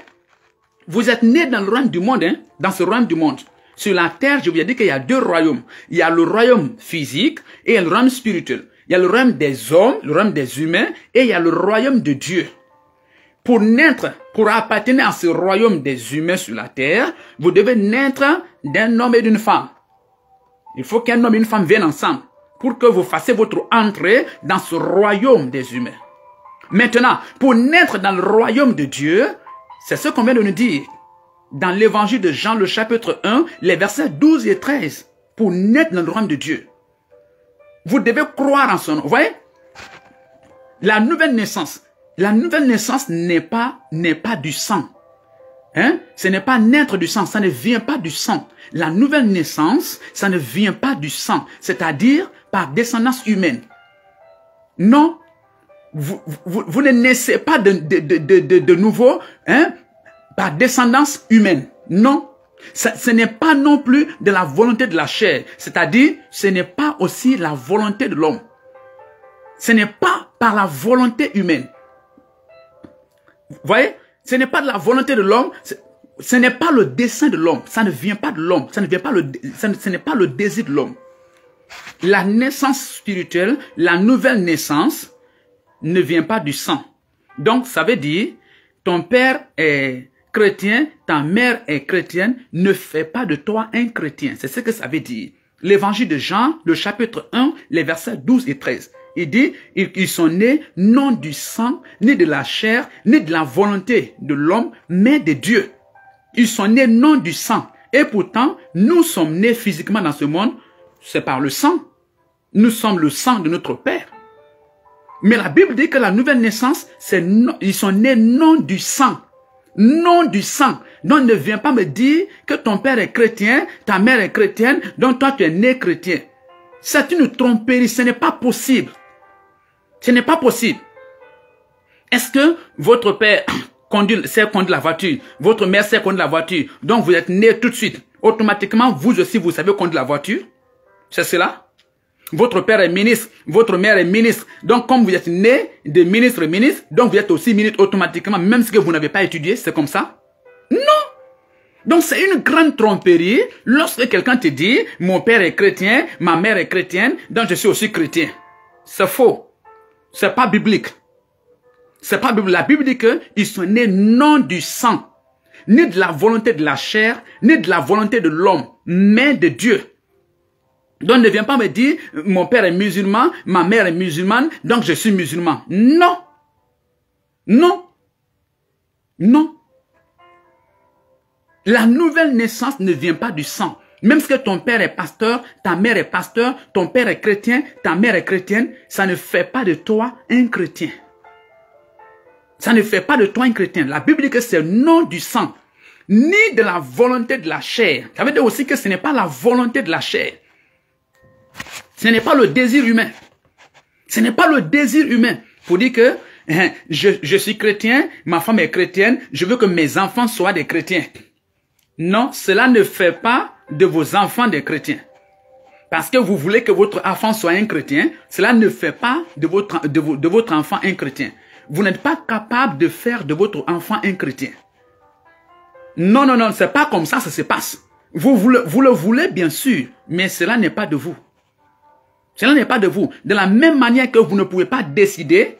Vous êtes né dans le royaume du monde, hein? Dans ce royaume du monde. Sur la terre, je vous ai dit qu'il y a deux royaumes. Il y a le royaume physique et le royaume spirituel. Il y a le royaume des hommes, le royaume des humains et il y a le royaume de Dieu. Pour naître, pour appartenir à ce royaume des humains sur la terre, vous devez naître d'un homme et d'une femme. Il faut qu'un homme et une femme viennent ensemble pour que vous fassiez votre entrée dans ce royaume des humains. Maintenant, pour naître dans le royaume de Dieu, c'est ce qu'on vient de nous dire dans l'évangile de Jean, le chapitre 1, les versets 12 et 13. Pour naître dans le royaume de Dieu, vous devez croire en son nom. Vous voyez? La nouvelle naissance n'est pas du sang. Hein? Ce n'est pas naître du sang, ça ne vient pas du sang. La nouvelle naissance, ça ne vient pas du sang, c'est-à-dire par descendance humaine. Non, vous ne naissez pas de nouveau, hein, par descendance humaine. Non, ce n'est pas non plus de la volonté de la chair, c'est-à-dire ce n'est pas aussi la volonté de l'homme. Ce n'est pas par la volonté humaine. Vous voyez? Ce n'est pas de la volonté de l'homme, ce n'est pas le dessein de l'homme, ça ne vient pas de l'homme, ce n'est pas le désir de l'homme. La naissance spirituelle, la nouvelle naissance, ne vient pas du sang. Donc, ça veut dire, ton père est chrétien, ta mère est chrétienne, ne fais pas de toi un chrétien. C'est ce que ça veut dire. L'évangile de Jean, le chapitre 1, les versets 12 et 13. Il dit, ils sont nés non du sang, ni de la chair, ni de la volonté de l'homme, mais de Dieu. Ils sont nés non du sang. Et pourtant, nous sommes nés physiquement dans ce monde, c'est par le sang. Nous sommes le sang de notre Père. Mais la Bible dit que la nouvelle naissance, ils sont nés non du sang. Non du sang. Donc ne viens pas me dire que ton père est chrétien, ta mère est chrétienne, donc toi tu es né chrétien. C'est une tromperie, ce n'est pas possible. Ce n'est pas possible. Est-ce que votre père sait conduire la voiture, votre mère sait conduire la voiture, donc vous êtes né tout de suite, automatiquement vous aussi vous savez conduire la voiture? C'est cela? Votre père est ministre, votre mère est ministre, donc comme vous êtes né de ministre, donc vous êtes aussi ministre automatiquement, même si vous n'avez pas étudié, c'est comme ça? Non! Donc c'est une grande tromperie lorsque quelqu'un te dit, mon père est chrétien, ma mère est chrétienne, donc je suis aussi chrétien. C'est faux. C'est pas biblique. C'est pas biblique. La Bible dit qu'ils sont nés non du sang, ni de la volonté de la chair, ni de la volonté de l'homme, mais de Dieu. Donc ne viens pas me dire, mon père est musulman, ma mère est musulmane, donc je suis musulman. Non. Non. Non. La nouvelle naissance ne vient pas du sang. Même si ton père est pasteur, ta mère est pasteur, ton père est chrétien, ta mère est chrétienne, ça ne fait pas de toi un chrétien. Ça ne fait pas de toi un chrétien. La Bible dit que c'est non du sang, ni de la volonté de la chair. Ça veut dire aussi que ce n'est pas la volonté de la chair. Ce n'est pas le désir humain. Ce n'est pas le désir humain. Pour dire que je suis chrétien, ma femme est chrétienne, je veux que mes enfants soient des chrétiens. Non, cela ne fait pas de vos enfants des chrétiens. Parce que vous voulez que votre enfant soit un chrétien, cela ne fait pas de votre enfant un chrétien. Vous n'êtes pas capable de faire de votre enfant un chrétien. Non, non, non, c'est pas comme ça se passe. Vous le voulez bien sûr, mais cela n'est pas de vous. Cela n'est pas de vous. De la même manière que vous ne pouvez pas décider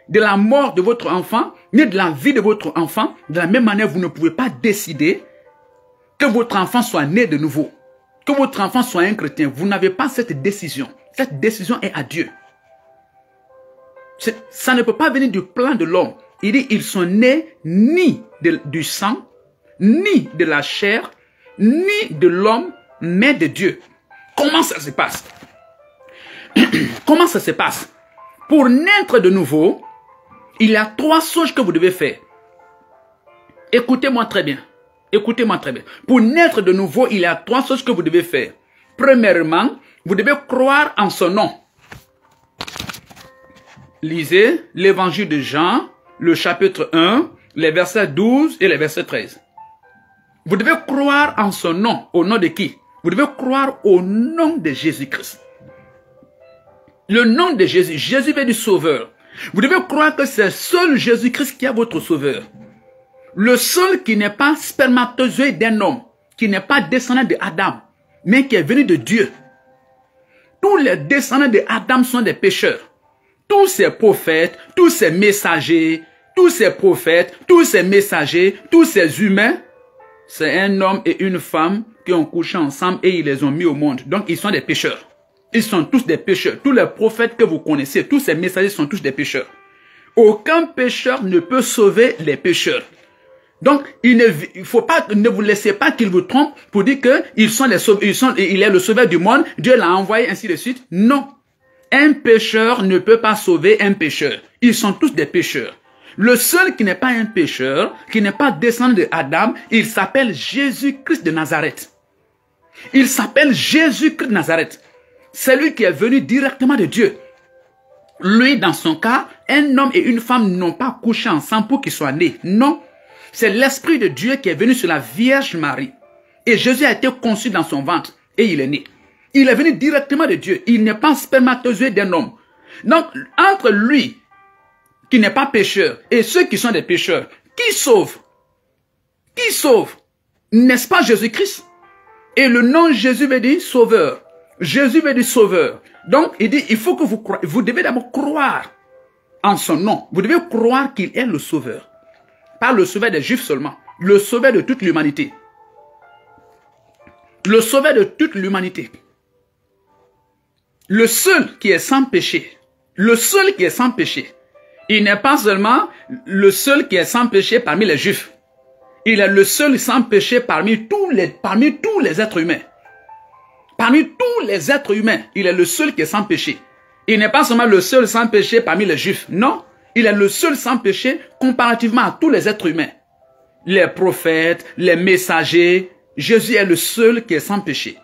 de la mort de votre enfant, ni de la vie de votre enfant, de la même manière, vous ne pouvez pas décider que votre enfant soit né de nouveau, que votre enfant soit un chrétien. Vous n'avez pas cette décision. Cette décision est à Dieu. Ça ne peut pas venir du plan de l'homme. Il dit, ils sont nés ni du sang, ni de la chair, ni de l'homme, mais de Dieu. Comment ça se passe? Comment ça se passe? Pour naître de nouveau, il y a 3 choses que vous devez faire. Écoutez-moi très bien. Écoutez-moi très bien. Pour naître de nouveau, il y a 3 choses que vous devez faire. Premièrement, vous devez croire en son nom. Lisez l'évangile de Jean, le chapitre 1, les versets 12 et les versets 13. Vous devez croire en son nom. Au nom de qui? Vous devez croire au nom de Jésus-Christ. Le nom de Jésus. Jésus veut dire sauveur. Vous devez croire que c'est seul Jésus-Christ qui est votre sauveur. Le seul qui n'est pas spermatozoïde d'un homme, qui n'est pas descendant de Adam, mais qui est venu de Dieu. Tous les descendants de Adam sont des pécheurs. Tous ces prophètes, tous ces messagers, tous ces prophètes, tous ces messagers, tous ces humains, c'est un homme et une femme qui ont couché ensemble et ils les ont mis au monde. Donc ils sont des pécheurs. Ils sont tous des pécheurs. Tous les prophètes que vous connaissez, tous ces messagers sont tous des pécheurs. Aucun pécheur ne peut sauver les pécheurs. Donc, il ne vous laissez pas qu'il vous trompe pour dire que il est le sauveur du monde, Dieu l'a envoyé, ainsi de suite. Non. Un pécheur ne peut pas sauver un pécheur. Ils sont tous des pécheurs. Le seul qui n'est pas un pécheur, qui n'est pas descendant de Adam, il s'appelle Jésus-Christ de Nazareth. Il s'appelle Jésus-Christ de Nazareth. C'est lui qui est venu directement de Dieu. Lui, dans son cas, un homme et une femme n'ont pas couché ensemble pour qu'ils soient nés. Non. C'est l'Esprit de Dieu qui est venu sur la Vierge Marie. Et Jésus a été conçu dans son ventre. Et il est né. Il est venu directement de Dieu. Il n'est pas spermatozoïde d'un homme. Donc, entre lui, qui n'est pas pécheur, et ceux qui sont des pécheurs, qui sauve? Qui sauve? N'est-ce pas Jésus-Christ? Et le nom Jésus veut dire sauveur. Jésus veut dire sauveur. Donc, il dit, il faut que vous devez d'abord croire en son nom. Vous devez croire qu'il est le sauveur. Pas le sauveur des Juifs seulement. Le sauveur de toute l'humanité. Le sauveur de toute l'humanité. Le seul qui est sans péché. Le seul qui est sans péché. Il n'est pas seulement le seul qui est sans péché parmi les Juifs. Il est le seul sans péché parmi tous les êtres humains. Parmi tous les êtres humains, il est le seul qui est sans péché. Il n'est pas seulement le seul sans péché parmi les Juifs. Non. Il est le seul sans péché comparativement à tous les êtres humains. Les prophètes, les messagers, Jésus est le seul qui est sans péché.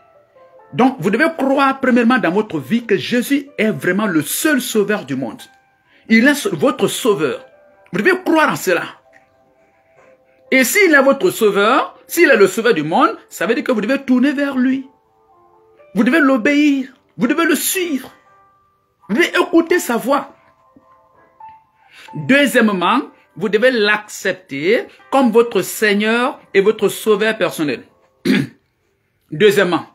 Donc, vous devez croire premièrement dans votre vie que Jésus est vraiment le seul sauveur du monde. Il est votre sauveur. Vous devez croire en cela. Et s'il est votre sauveur, s'il est le sauveur du monde, ça veut dire que vous devez tourner vers lui. Vous devez l'obéir. Vous devez le suivre. Vous devez écouter sa voix. Deuxièmement, vous devez l'accepter comme votre Seigneur et votre Sauveur personnel. Deuxièmement,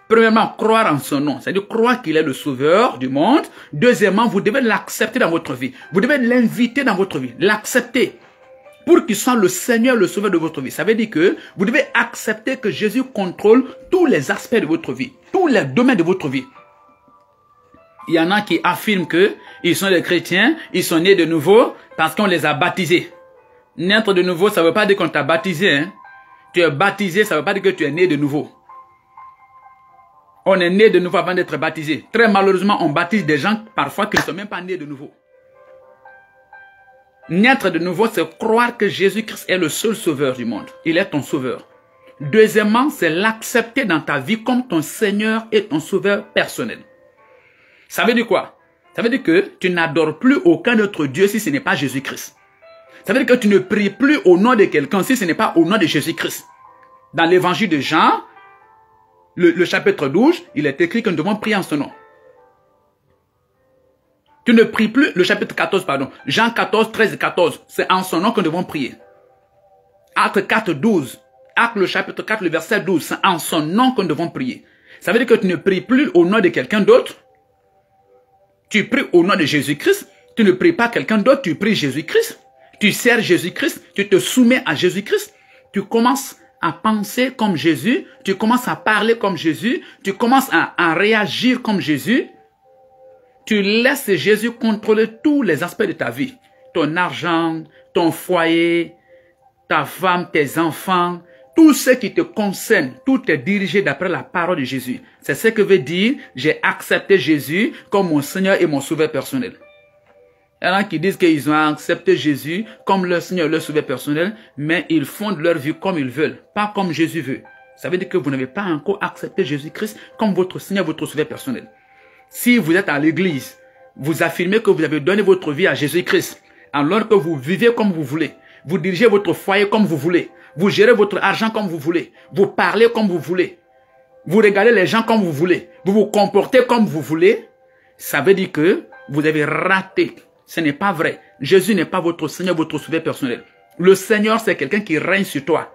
premièrement, croire en son nom, c'est-à-dire croire qu'il est le Sauveur du monde. Deuxièmement, vous devez l'accepter dans votre vie. Vous devez l'inviter dans votre vie, l'accepter pour qu'il soit le Seigneur, le Sauveur de votre vie. Ça veut dire que vous devez accepter que Jésus contrôle tous les aspects de votre vie, tous les domaines de votre vie. Il y en a qui affirment qu'ils sont des chrétiens, ils sont nés de nouveau parce qu'on les a baptisés. Naître de nouveau, ça ne veut pas dire qu'on t'a baptisé. Hein? Tu es baptisé, ça ne veut pas dire que tu es né de nouveau. On est né de nouveau avant d'être baptisé. Très malheureusement, on baptise des gens parfois qui ne sont même pas nés de nouveau. Naître de nouveau, c'est croire que Jésus-Christ est le seul sauveur du monde. Il est ton sauveur. Deuxièmement, c'est l'accepter dans ta vie comme ton Seigneur et ton sauveur personnel. Ça veut dire quoi? Ça veut dire que tu n'adores plus aucun autre Dieu si ce n'est pas Jésus-Christ. Ça veut dire que tu ne pries plus au nom de quelqu'un si ce n'est pas au nom de Jésus-Christ. Dans l'évangile de Jean, le chapitre 12, il est écrit que nous devons prier en son nom. Tu ne pries plus, le chapitre 14, pardon, Jean 14, 13 et 14, c'est en son nom que nous devons prier. Acte 4, 12, Acte le chapitre 4, le verset 12, c'est en son nom que nous devons prier. Ça veut dire que tu ne pries plus au nom de quelqu'un d'autre. Tu pries au nom de Jésus-Christ. Tu ne pries pas quelqu'un d'autre, tu pries Jésus-Christ. Tu sers Jésus-Christ, tu te soumets à Jésus-Christ. Tu commences à penser comme Jésus, tu commences à parler comme Jésus, tu commences à réagir comme Jésus. Tu laisses Jésus contrôler tous les aspects de ta vie. Ton argent, ton foyer, ta femme, tes enfants, tout ce qui te concerne, tout est dirigé d'après la parole de Jésus. C'est ce que veut dire, j'ai accepté Jésus comme mon Seigneur et mon Sauveur personnel. Il y en a qui disent qu'ils ont accepté Jésus comme leur Seigneur et leur Sauveur personnel, mais ils font leur vie comme ils veulent, pas comme Jésus veut. Ça veut dire que vous n'avez pas encore accepté Jésus-Christ comme votre Seigneur et votre Sauveur personnel. Si vous êtes à l'église, vous affirmez que vous avez donné votre vie à Jésus-Christ, alors que vous vivez comme vous voulez, vous dirigez votre foyer comme vous voulez, vous gérez votre argent comme vous voulez, vous parlez comme vous voulez, vous regardez les gens comme vous voulez, vous vous comportez comme vous voulez, ça veut dire que vous avez raté. Ce n'est pas vrai. Jésus n'est pas votre Seigneur, votre Sauveur personnel. Le Seigneur, c'est quelqu'un qui règne sur toi.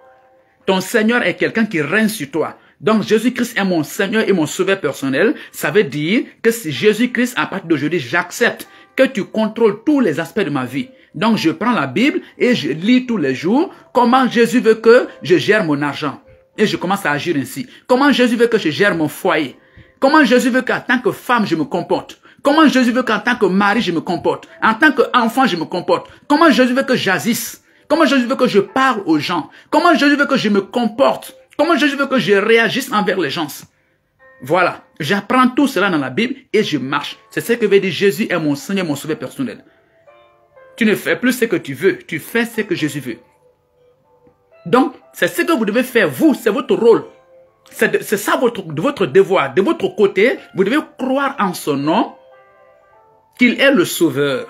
Ton Seigneur est quelqu'un qui règne sur toi. Donc, Jésus-Christ est mon Seigneur et mon Sauveur personnel. Ça veut dire que si Jésus-Christ, à partir d'aujourd'hui, j'accepte que tu contrôles tous les aspects de ma vie. Donc, je prends la Bible et je lis tous les jours comment Jésus veut que je gère mon argent. Et je commence à agir ainsi. Comment Jésus veut que je gère mon foyer. Comment Jésus veut qu'en tant que femme, je me comporte. Comment Jésus veut qu'en tant que mari, je me comporte. En tant qu'enfant, je me comporte. Comment Jésus veut que j'agisse. Comment Jésus veut que je parle aux gens. Comment Jésus veut que je me comporte. Comment Jésus veut que je réagisse envers les gens. Voilà. J'apprends tout cela dans la Bible et je marche. C'est ce que veut dire Jésus est mon Seigneur, mon Sauveur personnel. Tu ne fais plus ce que tu veux. Tu fais ce que Jésus veut. Donc, c'est ce que vous devez faire. Vous, c'est votre rôle. C'est ça votre devoir. De votre côté, vous devez croire en son nom, qu'il est le Sauveur.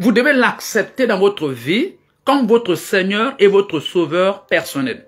Vous devez l'accepter dans votre vie comme votre Seigneur et votre Sauveur personnel.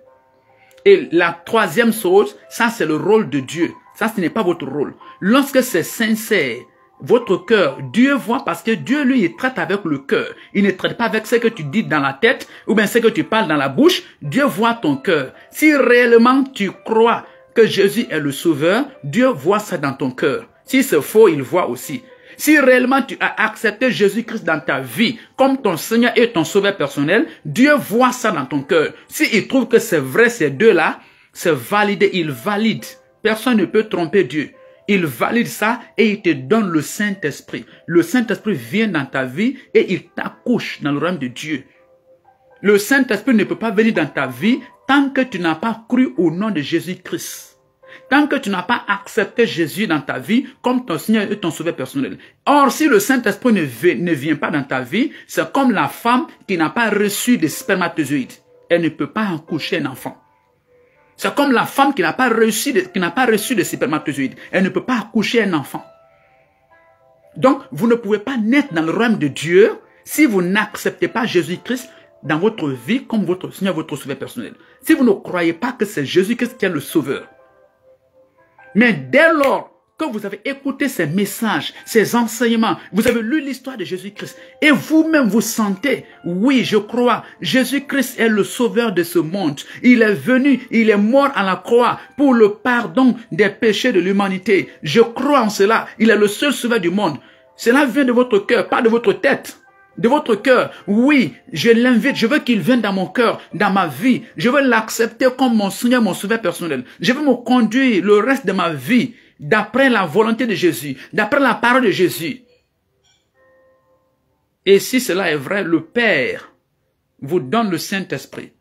Et la troisième chose, ça c'est le rôle de Dieu. Ça, ce n'est pas votre rôle. Lorsque c'est sincère, votre cœur, Dieu voit parce que Dieu, lui, il traite avec le cœur. Il ne traite pas avec ce que tu dis dans la tête ou bien ce que tu parles dans la bouche. Dieu voit ton cœur. Si réellement tu crois que Jésus est le Sauveur, Dieu voit ça dans ton cœur. Si c'est faux, il voit aussi. Si réellement tu as accepté Jésus-Christ dans ta vie comme ton Seigneur et ton Sauveur personnel, Dieu voit ça dans ton cœur. S'il trouve que c'est vrai, ces deux-là, c'est validé, il valide. Personne ne peut tromper Dieu. Il valide ça et il te donne le Saint-Esprit. Le Saint-Esprit vient dans ta vie et il t'accouche dans le royaume de Dieu. Le Saint-Esprit ne peut pas venir dans ta vie tant que tu n'as pas cru au nom de Jésus-Christ. Tant que tu n'as pas accepté Jésus dans ta vie comme ton Seigneur et ton Sauveur personnel. Or, si le Saint-Esprit ne vient pas dans ta vie, c'est comme la femme qui n'a pas reçu de spermatozoïdes. Elle ne peut pas accoucher un enfant. C'est comme la femme qui n'a pas reçu de spermatozoïdes. Elle ne peut pas accoucher un enfant. Donc, vous ne pouvez pas naître dans le royaume de Dieu si vous n'acceptez pas Jésus-Christ dans votre vie comme votre Seigneur, votre Sauveur personnel. Si vous ne croyez pas que c'est Jésus-Christ qui est le Sauveur. Mais dès lors que vous avez écouté ces messages, ces enseignements, vous avez lu l'histoire de Jésus-Christ et vous-même vous sentez, oui, je crois, Jésus-Christ est le Sauveur de ce monde. Il est venu, il est mort à la croix pour le pardon des péchés de l'humanité. Je crois en cela, il est le seul Sauveur du monde. Cela vient de votre cœur, pas de votre tête. De votre cœur, oui, je l'invite, je veux qu'il vienne dans mon cœur, dans ma vie. Je veux l'accepter comme mon Seigneur, mon Sauveur personnel. Je veux me conduire le reste de ma vie d'après la volonté de Jésus, d'après la parole de Jésus. Et si cela est vrai, le Père vous donne le Saint-Esprit.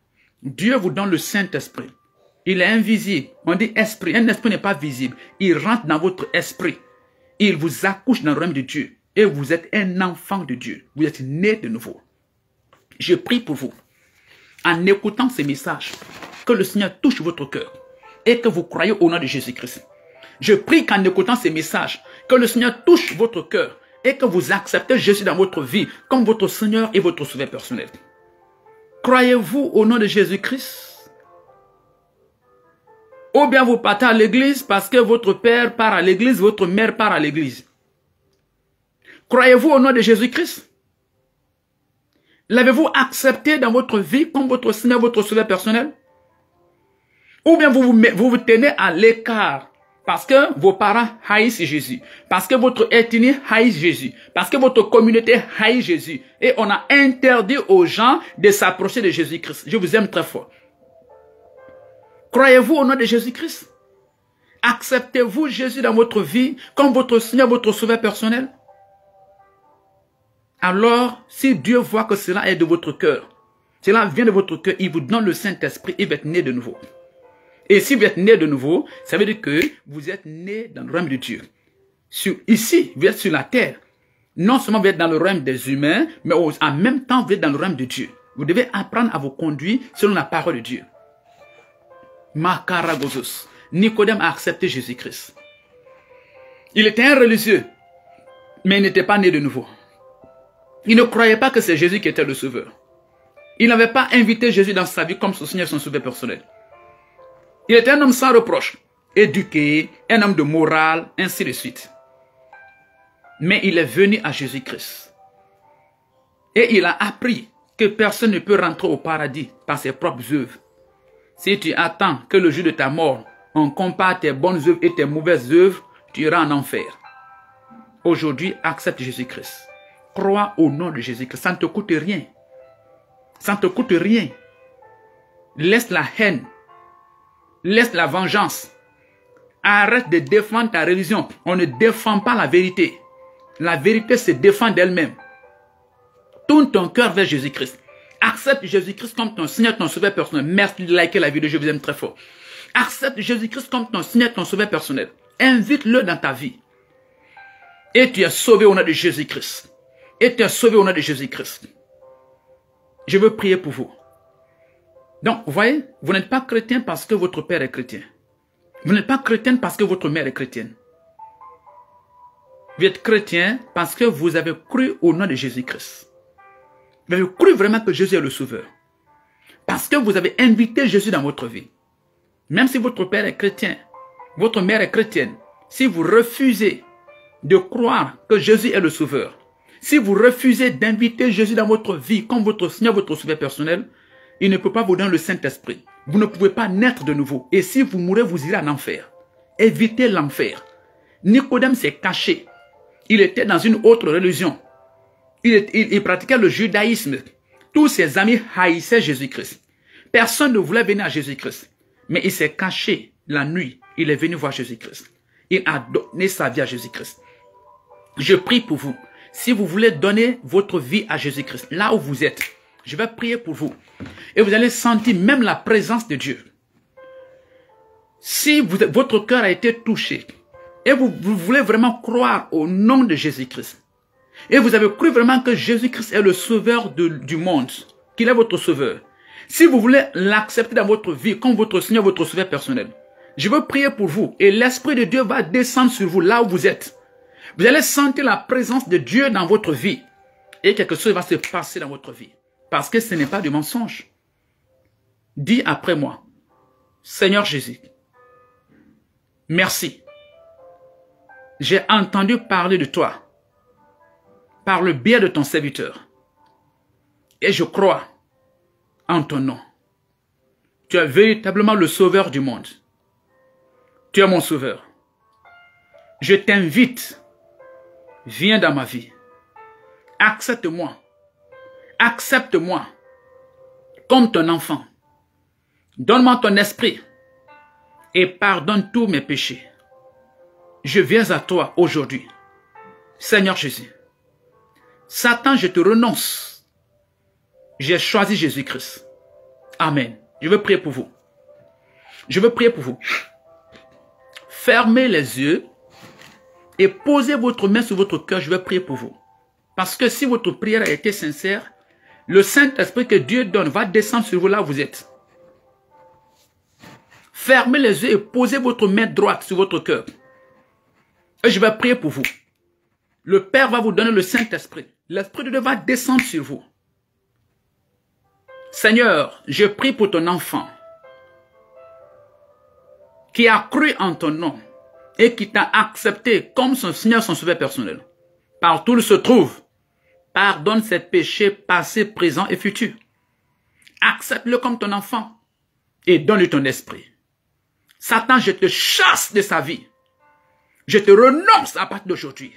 Dieu vous donne le Saint-Esprit. Il est invisible. On dit esprit. Un esprit n'est pas visible. Il rentre dans votre esprit. Il vous accouche dans le royaume de Dieu. Et vous êtes un enfant de Dieu. Vous êtes né de nouveau. Je prie pour vous. En écoutant ces messages, que le Seigneur touche votre cœur. Et que vous croyez au nom de Jésus-Christ. Je prie qu'en écoutant ces messages, Que le Seigneur touche votre cœur et que vous acceptez Jésus dans votre vie comme votre Seigneur et votre Sauveur personnel. Croyez-vous au nom de Jésus-Christ? Ou bien vous partez à l'église parce que votre père part à l'église, votre mère part à l'église. Croyez-vous au nom de Jésus-Christ? L'avez-vous accepté dans votre vie comme votre Seigneur, votre Sauveur personnel? Ou bien vous vous tenez à l'écart parce que vos parents haïssent Jésus, parce que votre ethnie haïsse Jésus, parce que votre communauté haït Jésus. Et on a interdit aux gens de s'approcher de Jésus-Christ. Je vous aime très fort. Croyez-vous au nom de Jésus-Christ? Acceptez-vous Jésus dans votre vie comme votre Seigneur, votre Sauveur personnel? Alors, si Dieu voit que cela est de votre cœur, cela vient de votre cœur, il vous donne le Saint-Esprit et vous êtes né de nouveau. Et si vous êtes né de nouveau, ça veut dire que vous êtes né dans le royaume de Dieu. Ici, vous êtes sur la terre. Non seulement vous êtes dans le royaume des humains, mais en même temps, vous êtes dans le royaume de Dieu. Vous devez apprendre à vous conduire selon la parole de Dieu. Makaragosos. Nicodème a accepté Jésus-Christ. Il était un religieux, mais il n'était pas né de nouveau. Il ne croyait pas que c'est Jésus qui était le sauveur. Il n'avait pas invité Jésus dans sa vie comme son Seigneur et son sauveur personnel. Il était un homme sans reproche, éduqué, un homme de morale, ainsi de suite. Mais il est venu à Jésus-Christ. Et il a appris que personne ne peut rentrer au paradis par ses propres œuvres. Si tu attends que le jour de ta mort, on compare tes bonnes œuvres et tes mauvaises œuvres, tu iras en enfer. Aujourd'hui, accepte Jésus-Christ. Crois au nom de Jésus-Christ. Ça ne te coûte rien. Ça ne te coûte rien. Laisse la haine. Laisse la vengeance. Arrête de défendre ta religion. On ne défend pas la vérité. La vérité se défend d'elle-même. Tourne ton cœur vers Jésus-Christ. Accepte Jésus-Christ comme ton Seigneur, ton Sauveur personnel. Merci de liker la vidéo, je vous aime très fort. Accepte Jésus-Christ comme ton Seigneur, ton Sauveur personnel. Invite-le dans ta vie. Et tu es sauvé au nom de Jésus-Christ. Et tu es sauvé au nom de Jésus-Christ. Je veux prier pour vous. Donc, vous voyez, vous n'êtes pas chrétien parce que votre père est chrétien. Vous n'êtes pas chrétien parce que votre mère est chrétienne. Vous êtes chrétien parce que vous avez cru au nom de Jésus-Christ. Vous avez cru vraiment que Jésus est le sauveur. Parce que vous avez invité Jésus dans votre vie. Même si votre père est chrétien, votre mère est chrétienne, si vous refusez de croire que Jésus est le sauveur, si vous refusez d'inviter Jésus dans votre vie comme votre Seigneur, votre sauveur personnel, il ne peut pas vous donner le Saint-Esprit. Vous ne pouvez pas naître de nouveau. Et si vous mourrez, vous irez en enfer. Évitez l'enfer. Nicodème s'est caché. Il était dans une autre religion. Il pratiquait le judaïsme. Tous ses amis haïssaient Jésus-Christ. Personne ne voulait venir à Jésus-Christ. Mais il s'est caché la nuit. Il est venu voir Jésus-Christ. Il a donné sa vie à Jésus-Christ. Je prie pour vous. Si vous voulez donner votre vie à Jésus-Christ, là où vous êtes, je vais prier pour vous. Et vous allez sentir même la présence de Dieu. Si votre cœur a été touché, et vous voulez vraiment croire au nom de Jésus-Christ, et vous avez cru vraiment que Jésus-Christ est le sauveur du monde, qu'il est votre sauveur, si vous voulez l'accepter dans votre vie comme votre Seigneur, votre sauveur personnel, je veux prier pour vous. Et l'Esprit de Dieu va descendre sur vous là où vous êtes. Vous allez sentir la présence de Dieu dans votre vie. Et quelque chose va se passer dans votre vie. Parce que ce n'est pas du mensonge. Dis après moi, Seigneur Jésus, merci. J'ai entendu parler de toi par le biais de ton serviteur. Et je crois en ton nom. Tu es véritablement le sauveur du monde. Tu es mon sauveur. Je t'invite, viens dans ma vie. Accepte-moi. Accepte-moi comme ton enfant. Donne-moi ton esprit et pardonne tous mes péchés. Je viens à toi aujourd'hui. Seigneur Jésus. Satan, je te renonce. J'ai choisi Jésus-Christ. Amen. Je veux prier pour vous. Je veux prier pour vous. Fermez les yeux et posez votre main sur votre cœur. Je vais prier pour vous. Parce que si votre prière a été sincère, le Saint-Esprit que Dieu donne va descendre sur vous là où vous êtes. Fermez les yeux et posez votre main droite sur votre cœur. Et je vais prier pour vous. Le Père va vous donner le Saint-Esprit. L'Esprit de Dieu va descendre sur vous. Seigneur, je prie pour ton enfant qui a cru en ton nom et qui t'a accepté comme son Seigneur, son sauveur personnel. Partout où il se trouve, pardonne ses péchés passés, présents et futurs. Accepte-le comme ton enfant et donne-lui ton esprit. Satan, je te chasse de sa vie. Je te renonce à partir d'aujourd'hui.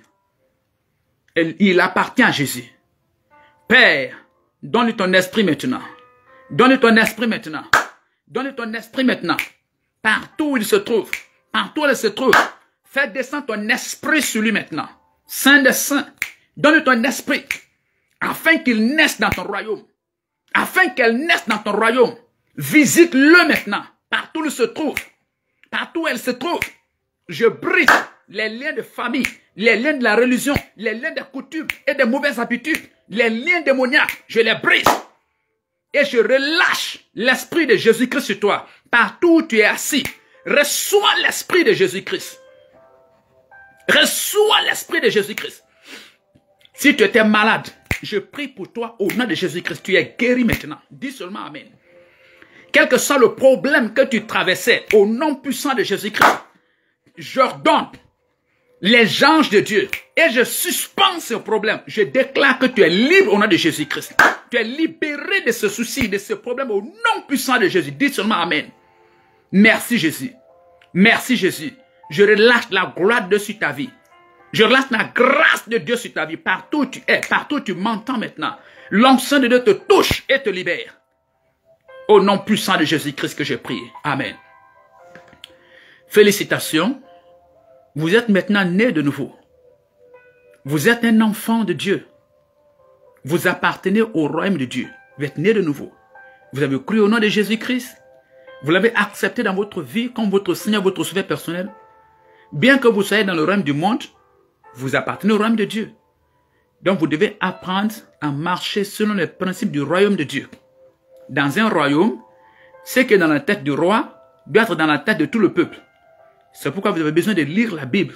Il appartient à Jésus. Père, donne-lui ton esprit maintenant. Donne-lui ton esprit maintenant. Donne-lui ton esprit maintenant. Partout où il se trouve. Partout où il se trouve. Fais descendre ton esprit sur lui maintenant. Saint des saints. Donne-lui ton esprit. Afin qu'il naisse dans ton royaume. Afin qu'elle naisse dans ton royaume. Visite-le maintenant. Partout où il se trouve. Partout où elle se trouve. Je brise les liens de famille, les liens de la religion, les liens des coutumes et des mauvaises habitudes, les liens démoniaques, je les brise. Et je relâche l'esprit de Jésus-Christ sur toi. Partout où tu es assis, reçois l'esprit de Jésus-Christ. Reçois l'esprit de Jésus-Christ. Si tu étais malade, je prie pour toi au nom de Jésus-Christ. Tu es guéri maintenant. Dis seulement Amen. Quel que soit le problème que tu traversais, au nom puissant de Jésus-Christ, j'ordonne les anges de Dieu et je suspends ce problème. Je déclare que tu es libre au nom de Jésus-Christ. Tu es libéré de ce souci, de ce problème au nom puissant de Jésus. Dis seulement Amen. Merci Jésus. Merci Jésus. Je relâche la gloire de Dieu sur ta vie. Je relâche la grâce de Dieu sur ta vie. Partout où tu es, partout où tu m'entends maintenant. L'onction de Dieu te touche et te libère. Au nom puissant de Jésus-Christ que j'ai prié. Amen. Félicitations. Vous êtes maintenant né de nouveau. Vous êtes un enfant de Dieu. Vous appartenez au royaume de Dieu. Vous êtes né de nouveau. Vous avez cru au nom de Jésus-Christ. Vous l'avez accepté dans votre vie comme votre Seigneur, votre sauveur personnel. Bien que vous soyez dans le royaume du monde, vous appartenez au royaume de Dieu. Donc vous devez apprendre à marcher selon les principes du royaume de Dieu. Dans un royaume, ce qui est dans la tête du roi doit être dans la tête de tout le peuple. C'est pourquoi vous avez besoin de lire la Bible.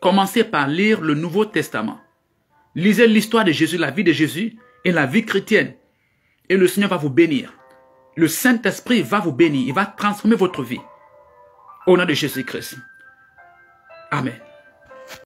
Commencez par lire le Nouveau Testament. Lisez l'histoire de Jésus, la vie de Jésus et la vie chrétienne. Et le Seigneur va vous bénir. Le Saint-Esprit va vous bénir. Il va transformer votre vie. Au nom de Jésus-Christ. Amen.